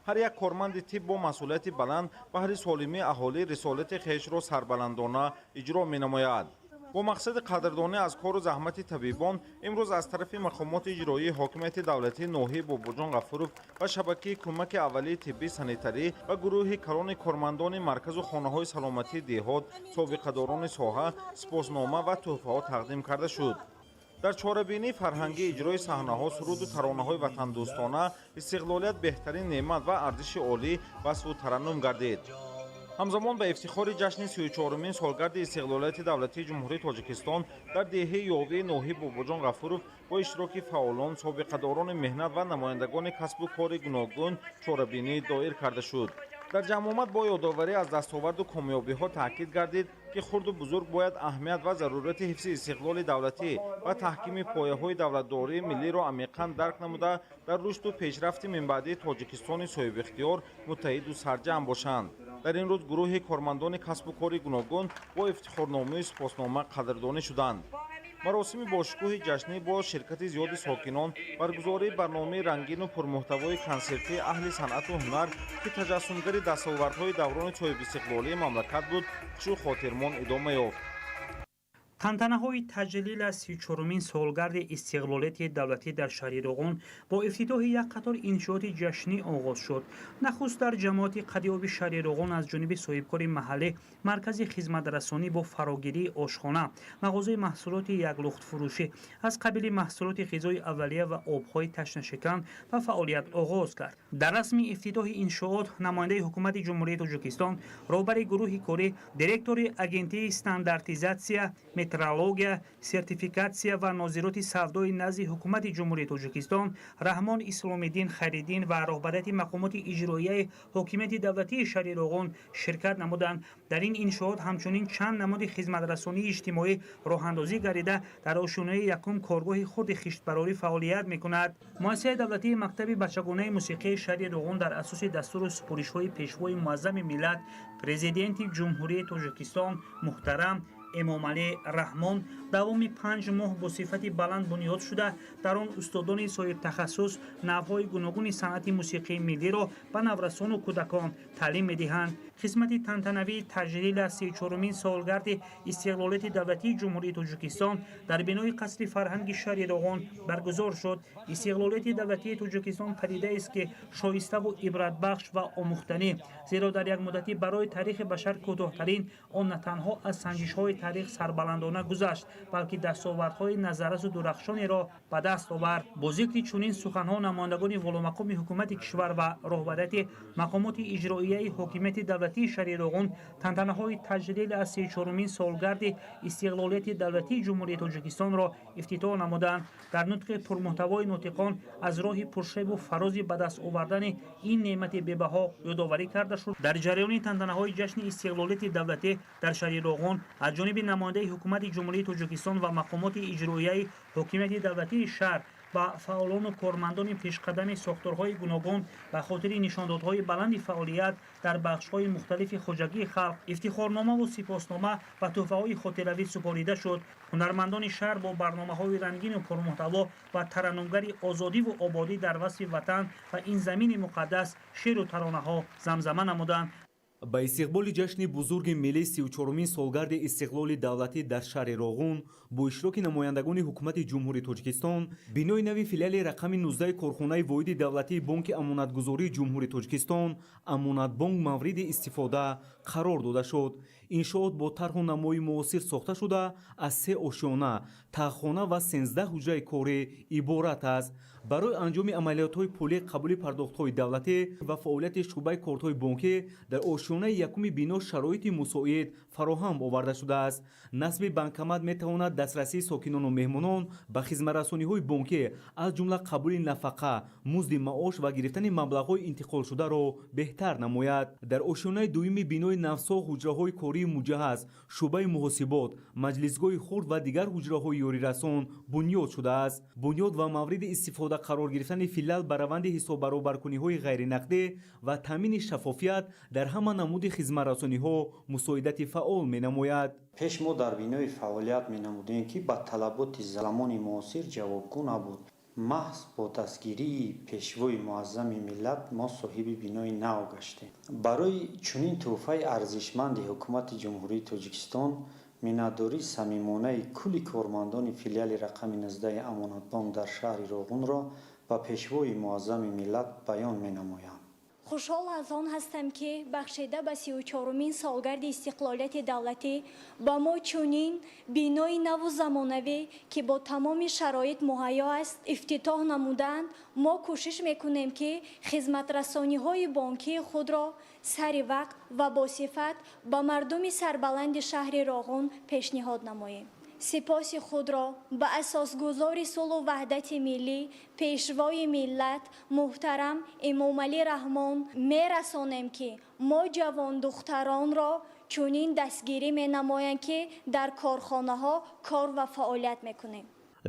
Speaker 22: ҳар як корманди тиб бо масъулияти баланд баҳри солимии аҳолӣ рисолати хешро сарбаландона иҷро менамояд. бо мақсади қадрдонӣ аз кору заҳмати табибон, имрӯз аз тарафи мақомоти иҷроии ҳокимияти давлатии ноҳияи Бобоҷон Ғафуров ва шабакаи кӯмаки аввалии тиббии санитарӣ ва гурӯҳи калони кормандони марказу хонаҳои саломатии деҳот, собиқадорони соҳа, сипоснома ва тӯҳфаҳо тақдим карда шуд. дар чорабинии фарҳангӣ иҷрои саҳнаҳо, суруду таронаҳои ватандӯстона, истиқлолият беҳтарин неъмат ва арзиши олӣ васфу тараннум гардид. ҳамзамон ба ифтихори ҷашни 34-умин солгарди истиқлолияти давлатии ҷумҳурии Тоҷикистон дар деҳаи Ёвии ноҳияи Бобоҷон Ғафуров бо иштироки фаъолон, собиқадорони меҳнат ва намояндагони касбу кори гуногун чорабинӣ доир карда шуд. дар ҷамъомад бо ёдоварӣ аз дастоварду комёбиҳо таъкид гардид, ки хурду бузург бояд аҳамият ва зарурати ҳифзи истиқлоли давлатӣ ва таҳкими пояҳои давлатдории миллиро амиқан дарк намуда, дар рушду пешрафти минбаъдии Тоҷикистони соҳибихтиёр муттаҳиду сарҷамъ бошанд. дар ин рӯз гурӯҳи кормандони касбу кори гуногун бо ифтихорномаи сипоснома қадрдонӣ шуданд. маросими бошукӯҳи ҷашнӣ бо ширкати зиёди сокинон, баргузории барномаи рангину пурмуҳтавои консертии аҳли санъату ҳунар, ки таҷассумгари дастовардҳои даврони соҳибистиқлолии мамлакат буд, хушу хотирмон идома ёфт.
Speaker 6: тантанаҳои таҷлил аз 34-умин солгарди истиқлолияти давлатӣ дар шаҳри Роғун бо ифтитоҳи як қатор иншооти ҷашнӣ оғоз шуд. нахуст дар ҷамоати қадиёби шаҳри Роғун аз ҷониби соҳибкори маҳаллӣ маркази хизматрасонӣ бо фарогирии ошхона, мағозаи маҳсулоти яклухтфурӯшӣ аз қабили маҳсулоти ғизои аввалия ва обҳои ташнашакан ба фаъолият оғоз кард. дар расми ифтитоҳи иншоот намояндаи ҳукумати ҷумҳурии Тоҷикистон, роҳбари гурӯҳи корӣ, директори агентии стандартизатсия, метрология, сертификатсия ва нозироти савдои назди ҳукумати ҷумҳурии Тоҷикистон Раҳмон Исломиддин Хайриддин ва роҳбарияти мақомоти иҷроияи ҳокимияти давлатии шаҳри Роғун ширкат намуданд. дар ин иншоот ҳамчунин чанд намуди хизматрасонии иҷтимоӣ роҳандозӣ гардида дар ошунои якум коргоҳи хурди хиштбарорӣ фаъолият мекунад. муассисаи давлатии мактаби бачагонаи мусиқии шаҳри Роғун дар асоси дастуру супоришҳои пешвои муаззами миллат президенти ҷумҳурии Тоҷикистон муҳтарам эмомалӣ раҳмон давоми 5 моҳ бо сифати баланд бунёд шуда, дар он устодони соҳибтахассус навъҳои гуногуни санъати мусиқии миллиро ба наврасону кӯдакон таълим медиҳанд. хизмати тантанавии таҷлил аз 34-умин солгарди истиқлолияти давлатии ҷумҳурии Тоҷикистон дар бинои қасри фарҳанги шаҳри Роғун баргузор шуд. истиқлолияти давлатии Тоҷикистон падидаест, ки шоиставу ибратбахш ва омӯхтанӣ, зеро дар як муддати барои таърихи башар кӯтоҳтарин он на танҳо аз санҷишҳои таърих сарбаландона гузашт, балки дастовардҳои назаррасу дурахшонеро ба даст овард. бо зикри чунин суханҳо намояндагони волумақоми ҳукумати кишвар ва роҳбарияти мақомоти иҷроияи ҳокимияти давлатии шаҳри Роғун тантанаҳои таҷлил аз 34-умин солгарди истиқлолияти давлатии ҷумҳурии Тоҷикистонро ифтитоҳ намуданд. дар нутқи пурмуҳтавои нутиқон аз роҳи пуршебу фарози ба даст овардани ин неъмати бебаҳо ёдоварӣ карда шуд. дар ҷараёни тантанаҳои ҷашни истиқлолияти давлатӣ дар шаҳри Роғун аз ҷониби намояндаи ҳукумати ҷумҳурии Тоҷикистон ва мақомоти иҷроияи ҳокимияти давлатии шаҳр ба фаъолону кормандони пешқадами сохторҳои гуногун ба хотири нишондодҳои баланди фаъолият дар бахшҳои мухталифи хоҷагии халқ ифтихорномаву сипоснома ва тӯҳфаҳои хотиравӣ супорида шуд. ҳунармандони шаҳр бо барномаҳои рангину пурмуҳтаво ва тараннумгари озодиву ободӣ дар васфи ватан ва ин замини муқаддас шеъру таронаҳо замзама намуданд.
Speaker 3: ба истиқболи ҷашни бузурги миллии 34-умин солгарди истиқлоли давлатӣ дар шаҳри Роғун бо иштироки намояндагони ҳукумати ҷумҳурии Тоҷикистон бинои нави филиали рақами 19 корхонаи воҳиди давлатии бонки амонатгузории ҷумҳурии Тоҷикистон Амонатбонк мавриди истифода қарор дода шуд. иншоот бо тарҳу намои муосир сохта шуда аз 3 ошёна, таххона ва 13 ҳуҷраи корӣ иборат аст. барои анҷоми амалиётҳои пулӣ қабули пардохтҳои давлатӣ ва фаъолияти шуъбаи кортҳои бонкӣ дар ошёнаи якуми бино шароити мусоид фароҳам оварда шудааст. насби банкомат метавонад дастрасии сокинону меҳмонон ба хизматрасониҳои бонкӣ аз ҷумла қабули нафақа, музди маош ва гирифтани маблағҳои интиқолшударо беҳтар намояд. дар ошёнаи дуюми бинои навсоҳ ҳуҷраҳои кории муҷаҳҳаз, шуъбаи муҳосибот, маҷлисгоҳи хурд ва дигар ҳуҷраҳои ёрирасон бунёд шудааст. бунёд ва мавриди истифода қарор гирифтани филиал ба раванди ҳисоббаробаркуниҳои ғайринақдӣ ва таъмини шаффофият дар ҳама намуди хизматрасониҳо мусоидати фаъол менамояд.
Speaker 11: пеш мо дар бинои фаъолият менамудем ки ба талаботи замони муосир ҷавобгӯ набуд. маҳз бо дастгирии пешвои муаззами миллат мо соҳиби бинои нав гаштем. барои чунин тӯҳфаи арзишманди ҳукумати ҷумҳурии тоҷикистон миннатдории самимонаи кулли кормандони филиали рақами 19 амонатбонк дар шаҳри Роғунро ба пешвои муаззами миллат баён менамоям.
Speaker 12: хушҳол аз он ҳастам ки бахшида ба 34-умин солгарди истиқлолияти давлатӣ ба мо чунин бинои наву замонавӣ ки бо тамоми шароит муҳайё аст ифтитоҳ намуданд. мо кӯшиш мекунем ки хизматрасониҳои бонкии худро сари вақт ва босифат ба мардуми сарбаланди шаҳри Роғун пешниҳод намоем. сипоси худро ба асосгузори сулҳу ваҳдати миллӣ пешвои миллат муҳтарам Эмомалӣ Раҳмон мерасонем ки мо ҷавондухтаронро чунин дастгирӣ менамоянд ки дар корхонаҳо кор ва фаъолият мекунем.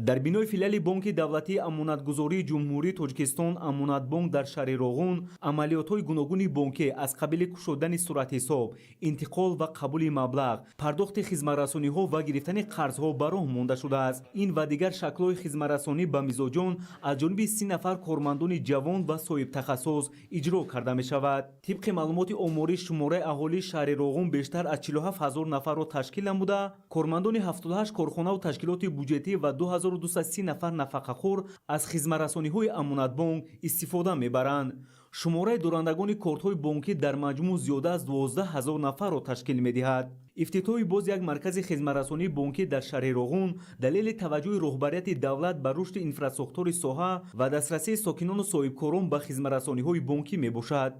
Speaker 3: дар бинои филиали бонки давлатии амонатгузории ҷумҳурии тоҷикистон амонатбонк дар шаҳри Роғун амалиётҳои гуногуни бонкӣ аз қабили кушодани суръатҳисоб, интиқол ва қабули маблағ, пардохти хизматрасониҳо ва гирифтани қарзҳо ба роҳ монда шудааст. ин ва дигар шаклҳои хизматрасонӣ ба мизоҷон аз ҷониби 30 нафар кормандони ҷавон ва соҳибтахассус иҷро карда мешавад. тибқи маълумоти оморӣ шумораи аҳолии шаҳри Роғун бештар аз 47 000 нафарро ташкил намуда, кормандони 78 корхонаву ташкилоти буҷетӣ ва 2230 нафар нафақахӯр аз хизматрасониҳои амонатбонк истифода мебаранд. шумораи дорандагони кортҳои бонкӣ дар маҷмӯъ зиёда аз 12 000 нафарро ташкил медиҳад. ифтитоҳи боз як маркази хизматрасонии бонкӣ дар шаҳри Роғун далели таваҷҷӯҳи роҳбарияти давлат ба рушди инфраструктураи соҳа ва дастрасии сокинону соҳибкорон ба хизматрасониҳои бонкӣ мебошад.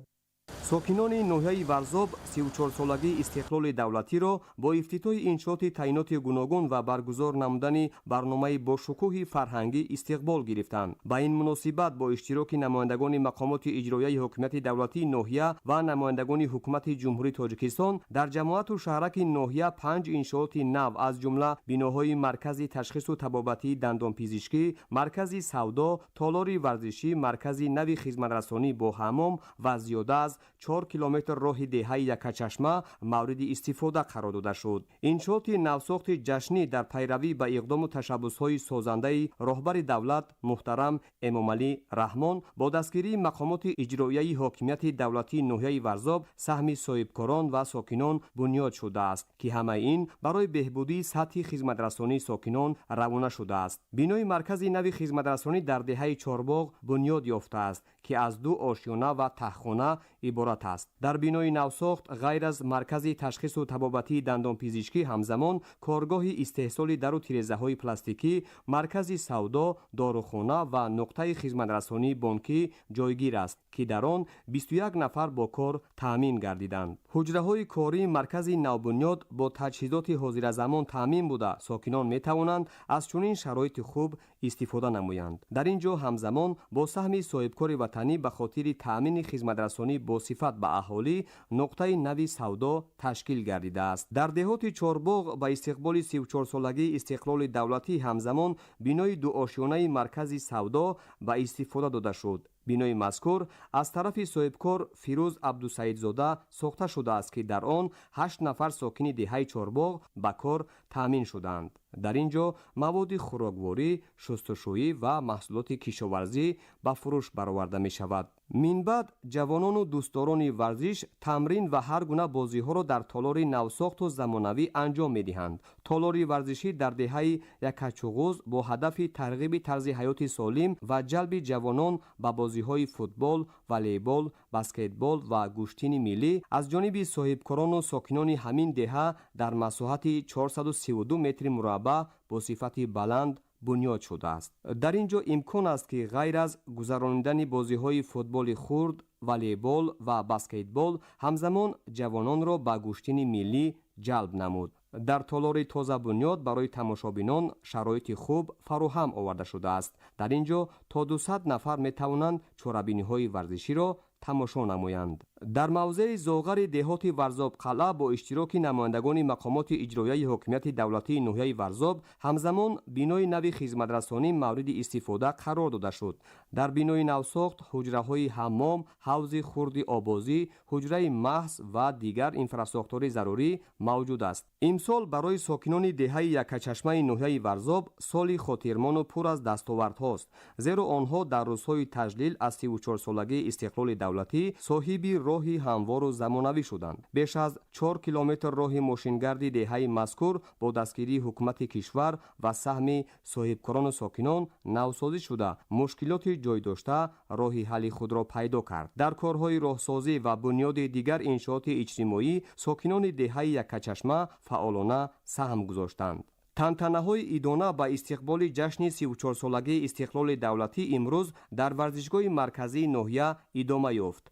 Speaker 23: сокинони ноҳияи Варзоб 34-солагии истиқлоли давлатиро бо ифтитоҳи иншооти таъиноти гуногун ва баргузор намудани барномаи бошукӯҳи фарҳангӣ истиқбол гирифтанд. ба ин муносибат бо иштироки намояндагони мақомоти иҷроияи ҳокимияти давлатии ноҳия ва намояндагони ҳукумати ҷумҳурии Тоҷикистон дар ҷамоату шаҳраки ноҳия 5 иншооти нав аз ҷумла биноҳои маркази ташхису табобатии дандонпизишкӣ, маркази савдо, толори варзишӣ, маркази нави хизматрасонӣ бо ҳаммом ва зиёда аз 4 километр роҳи деҳаи Якачашма мавриди истифода қарор дода шуд. иншооти навсохти ҷашнӣ дар пайравӣ ба иқдому ташаббусҳои созандаи роҳбари давлат муҳтарам Эмомалӣ Раҳмон бо дастгирии мақомоти иҷроияи ҳокимияти давлатии ноҳияи Варзоб саҳми соҳибкорон ва сокинон бунёд шудааст ки ҳамаи ин барои беҳбудии сатҳи хизматрасонии сокинон равона шудааст. бинои маркази нави хизматрасонӣ дар деҳаи Чорбоғ бунёд ёфтааст ки аз 2 ошёна ва таҳхона иборат аст. дар бинои навсохт ғайр аз маркази ташхису табобатии дандонпизишкӣ ҳамзамон коргоҳи истеҳсоли дару тирезаҳои пластикӣ, маркази савдо, дорухона ва нуқтаи хизматрасонии бонкӣ ҷойгир аст ки дар он 21 нафар бо кор таъмин гардиданд. ҳуҷраҳои кории маркази навбунёд бо таҷҳизоти ҳозиразамон таъмин буда сокинон метавонанд аз чунин шароити хуб истифода намоянд. дар ин ҷо ҳамзамон бо саҳми соҳибкори ватанӣ ба хотири таъмини хизматрасонӣ босифат ба аҳолӣ нуқтаи нави савдо ташкил гардидааст. дар деҳоти Чорбоғ ба истиқболи 34-солагии истиқлоли давлатӣ ҳамзамон бинои дуошёнаи маркази савдо ба истифода дода шуд. бинои мазкур аз тарафи соҳибкор Фирӯз Абдусаидзода сохта шудааст ки дар он 8 нафар сокини деҳаи Чорбоғ ба кор таъмин шуданд. дар ин ҷо маводи хӯрокворӣ, шустушӯӣ ва маҳсулоти кишоварзӣ ба фурӯш бароварда мешавад. минбаъд ҷавонону дӯстдорони варзиш тамрин ва ҳар гуна бозиҳоро дар толори навсохту замонавӣ анҷом медиҳанд. толори варзишӣ дар деҳаи Якачуғуз бо ҳадафи тарғиби тарзи ҳаёти солим ва ҷалби ҷавонон ба бозиҳои футбол, волейбол, баскетбол ва гӯштини миллӣ аз ҷониби соҳибкорону сокинони ҳамин деҳа дар масоҳати 432 метри мураббаъ бо сифати баланд бунёд шудааст. дар ин ҷо имкон аст ки ғайр аз гузарондани бозиҳои футболи хурд, волейбол ва баскетбол ҳамзамон ҷавононро ба гӯштини миллӣ ҷалб намуд. дар толори тоза бунёд барои тамошобинон шароити хуб фароҳам оварда шудааст. дар ин ҷо то 200 нафар метавонанд чорабиниҳои варзиширо тамошо намоянд. дар мавзеи зоғари деҳоти варзобқалъа бо иштироки намояндагони мақомоти иҷроияи ҳокимияти давлатии ноҳияи варзоб ҳамзамон бинои нави хизматрасонӣ мавриди истифода қарор дода шуд. дар бинои навсохт ҳуҷраҳои ҳаммом, ҳавзи хурди обозӣ, ҳуҷраи маҳз ва дигар инфраструктураи зарурӣ мавҷуд аст. имсол барои сокинони деҳаи якачашмаи ноҳияи варзоб соли хотирмону пур аз дастовардҳост, зеро онҳо дар рӯзҳои таҷлил аз 34-солагии истиқлоли давлатӣ соҳиби роҳи ҳамвору замонавӣ шуданд. беш аз 4 километр роҳи мошингарди деҳаи мазкур бо дастгирии ҳукумати кишвар ва саҳми соҳибкорону сокинон навсозӣ шуда, мушкилоти ҷойдошта роҳи ҳалли худро пайдо кард. дар корҳои роҳсозӣ ва бунёди дигар иншооти иҷтимоӣ сокинони деҳаи якачашма фаъолона саҳм гузоштанд. тантанаҳои идона ба истиқболи ҷашни 34-солагии истиқлоли давлатӣ имрӯз дар варзишгоҳи марказии ноҳия идома ёфт.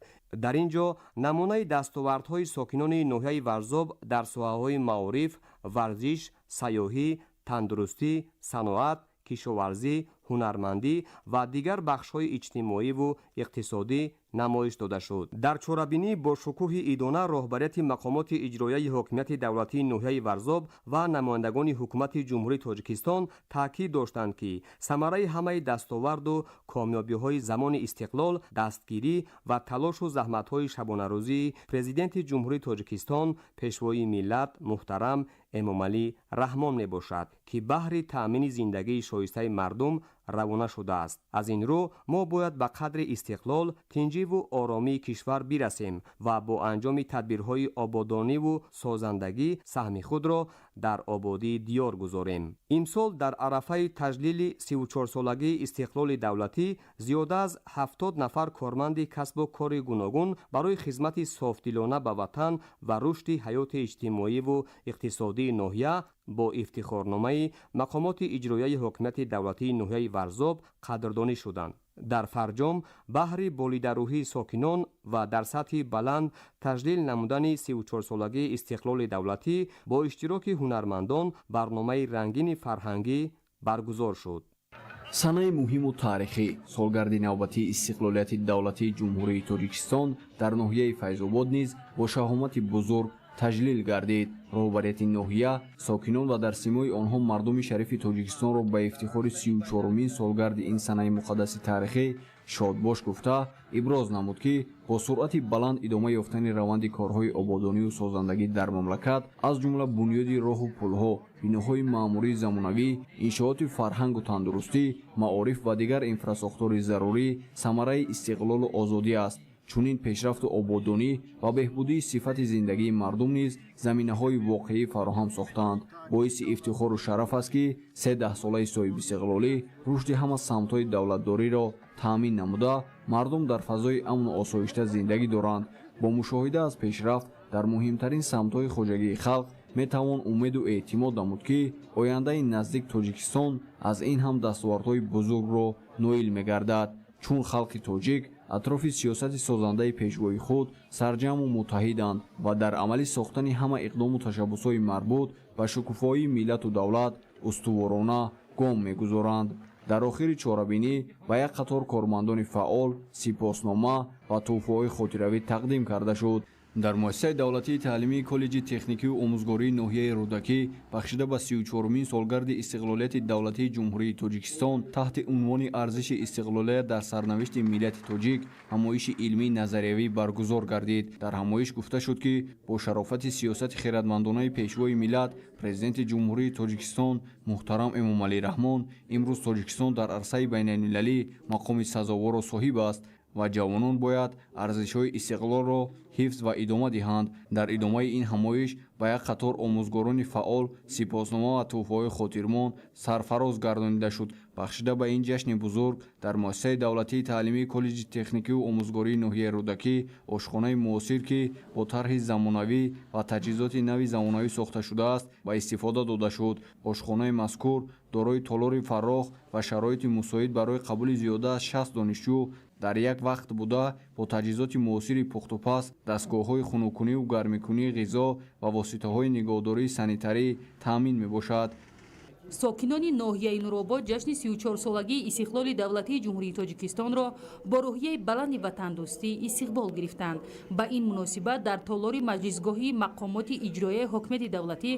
Speaker 23: дар ин ҷо намунаи дастовардҳои сокинони ноҳияи варзоб дар соҳаҳои маориф, варзиш, сайёҳӣ, тандурустӣ, саноат, кишоварзӣ, ҳунармандӣ ва дигар бахшҳои иҷтимоиву иқтисодӣ намоиш дода шуд. дар чорабинии бошукӯҳи идона роҳбарияти мақомоти иҷроияи ҳокимияти давлатии ноҳияи варзоб ва намояндагони ҳукумати ҷумҳурии Тоҷикистон таъкид доштанд, ки самараи ҳамаи дастоварду комёбиҳои замони истиқлол, дастгирӣ ва талошу заҳматҳои шабонарӯзии президенти ҷумҳурии Тоҷикистон, пешвои миллат муҳтарам Эмомалӣ Раҳмон мебошад, ки баҳри таъмини зиндагии шоистаи мардум равона шудааст. аз ин рӯ мо бояд ба қадри истиқлол, тинҷиву оромии кишвар бирасем ва бо анҷоми тадбирҳои ободониву созандагӣ саҳми худро дар ободии диёр гузорем. имсол дар арафаи таҷлили 34-солагии истиқлоли давлатӣ зиёда аз 70 нафар корманди касбу кори гуногун барои хизмати софдилона ба ватан ва рушди ҳаёти иҷтимоиву иқтисодии ноҳия бо ифтихорномаи мақомоти иҷроияи ҳокимияти давлатии ноҳияи варзоб қадрдонӣ шуданд. дар фарҷом баҳри болидарӯҳии сокинон ва дар сатҳи баланд таҷлил намудани 34-солагии истиқлоли давлатӣ бо иштироки ҳунармандон барномаи рангини фарҳангӣ баргузор шуд.
Speaker 21: санаи муҳиму таърихӣ солгарди навбатии истиқлолияти давлатии ҷумҳурии Тоҷикистон дар ноҳияи Файзобод низ бо шаҳомати бузург таҷлил гардид. роҳбарияти ноҳия сокинон ва дар симои онҳо мардуми шарифи Тоҷикистонро ба ифтихори 34-умин солгарди ин санаи муқаддаси таърихӣ шодбош гуфта, иброз намуд, ки бо суръати баланд идома ёфтани раванди корҳои ободониву созандагӣ дар мамлакат, аз ҷумла бунёди роҳу пулҳо, биноҳои маъмурии замонавӣ, иншооти фарҳангу тандурустӣ, маориф ва дигар инфраструктураи зарурӣ самараи истиқлолу озодӣ аст. чунин пешрафту ободонӣ ва беҳбудии сифати зиндагии мардум низ заминаҳои воқеӣ фароҳам сохтанд. боиси ифтихору шараф аст, ки 13 солаи соҳибистиқлолӣ рушди ҳама самтҳои давлатдориро таъмин намуда, мардум дар фазои амну осоишта зиндагӣ доранд. бо мушоҳида аз пешрафт дар муҳимтарин самтҳои хоҷагии халқ метавон умеду эътимод намуд, ки ояндаи наздик Тоҷикистон аз ин ҳам дастовардҳои бузургро ноил мегардад. чун халқи тоҷик атрофи сиёсати созандаи пешгоҳи худ сарҷаму муттаҳиданд ва дар амалӣ сохтани ҳама иқдому tashabbusҳои марбут ба шукуфоии миллату давлат устуворона гом мегузоранд. дар охири чорабинӣ ба як қатор кормандони фаъол сипоснома ва тӯҳфаҳои хотиравӣ тақдим карда шуд. дар муассисаи давлатии таълимии коллеҷи техникиву омӯзгории ноҳияи рӯдакӣ бахшида ба 34-умин солгарди истиқлолияти давлатии ҷумҳурии Тоҷикистон таҳти унвони арзиши истиқлолият дар сарнавишти миллати тоҷик ҳамоиши илмии назариявӣ баргузор гардид. дар ҳамоиш гуфта шуд, ки бо шарофати сиёсати хиратмандонаи пешвои миллат президенти ҷумҳурии Тоҷикистон муҳтарам Эмомалӣ Раҳмон имрӯз Тоҷикистон дар арсаи байналмилалӣ мақоми сазовору соҳиб аст ва ҷавонон бояд арзишҳои истиқлолро ҳифз ва идома диҳанд. дар идомаи ин ҳамоиш ба як қатор омӯзгорони фаъол сипоснома ва тӯҳфаҳои хотирмон сарфароз гардонида шуд. бахшида ба ин ҷашни бузург дар муассисаи давлатии таълимии коллеҷи техникиву омӯзгории ноҳияи рӯдакӣ ошхонаи муосир, ки бо тарҳи замонавӣ ва таҷҳизоти нави замонавӣ сохта шудааст, ба истифода дода шуд. ошхонаи мазкур дорои толори фарроғ ва шароити мусоид барои қабули зиёда аз 60 донишҷӯ дар як вақт буда бо таҷҳизоти муосири пухтупас дастгоҳҳои хунукуниву гармикунии ғизо ва воситаҳои нигоҳдории санитарӣ таъмин мебошад.
Speaker 16: сокинони ноҳияи нуробод ҷашни 34-солагии истиқлоли давлатии ҷумҳурии тоҷикистонро бо рӯҳияи баланди ватандӯстӣ истиқбол гирифтанд. Ба ин муносибат дар толори маҷлисгоҳи мақомоти иҷроияи ҳокимияти давлатӣ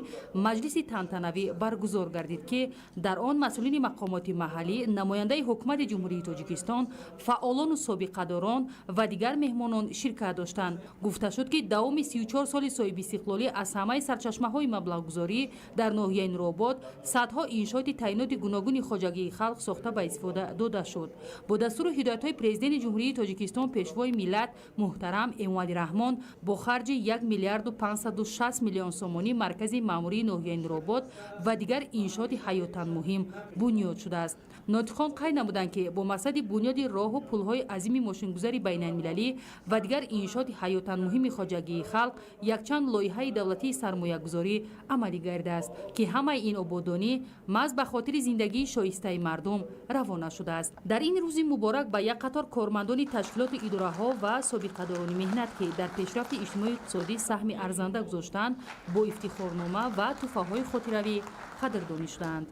Speaker 16: маҷлиси тантанавӣ баргузор гардид, ки дар он масъулини мақомоти маҳаллӣ, намояндаи ҳукумати ҷумҳурии тоҷикистон, фаъолону собиқадорон ва дигар меҳмонон ширкат доштанд. Гуфта шуд, ки давоми 34 соли соҳиби истиқлолӣ аз ҳамаи сарчашмаҳои маблағгузорӣ дар ноҳияи нуробод садҳо иншооти таъиноти гуногуни хоҷагии халқ сохта ба истифода дода шуд. Бо дастуру ҳидоятҳои президенти ҷумҳурии тоҷикистон пешвои миллат муҳтарам Эмомалӣ Раҳмон бо харҷи 1 миллиарду 560 миллион сомонӣ маркази маъмурии ноҳияи нуробод ва дигар иншооти ҳаётан муҳим бунёд шудааст. нотихон қайд намуданд, ки бо мақсади бунёди роҳу пулҳои азими мошингузари байналмилалӣ ва дигар иншооти ҳаётан муҳими хоҷагии халқ якчанд лоиҳаи давлатии сармоягузорӣ амалӣ гардидааст, ки ҳамаи ин ободонӣ маҳз ба хотири зиндагии шоистаи мардум равона шудааст. Дар ин рӯзи муборак ба як қатор кормандони ташкилоти идораҳо ва собиқадорони меҳнат, ки дар пешрафти иҷтимоию иқтисодӣ саҳми арзанда гузоштанд, бо ифтихорнома ва тӯҳфаҳои хотиравӣ қадрдонӣ шуданд.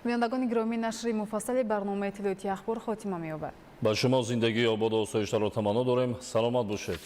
Speaker 2: бинандагони гиромӣ, нашри муфассали барномаи тиловати ахбор хотима меёбад.
Speaker 5: ба шумо зиндагии ободу осоиштаро таманно дорем. саломат бошед.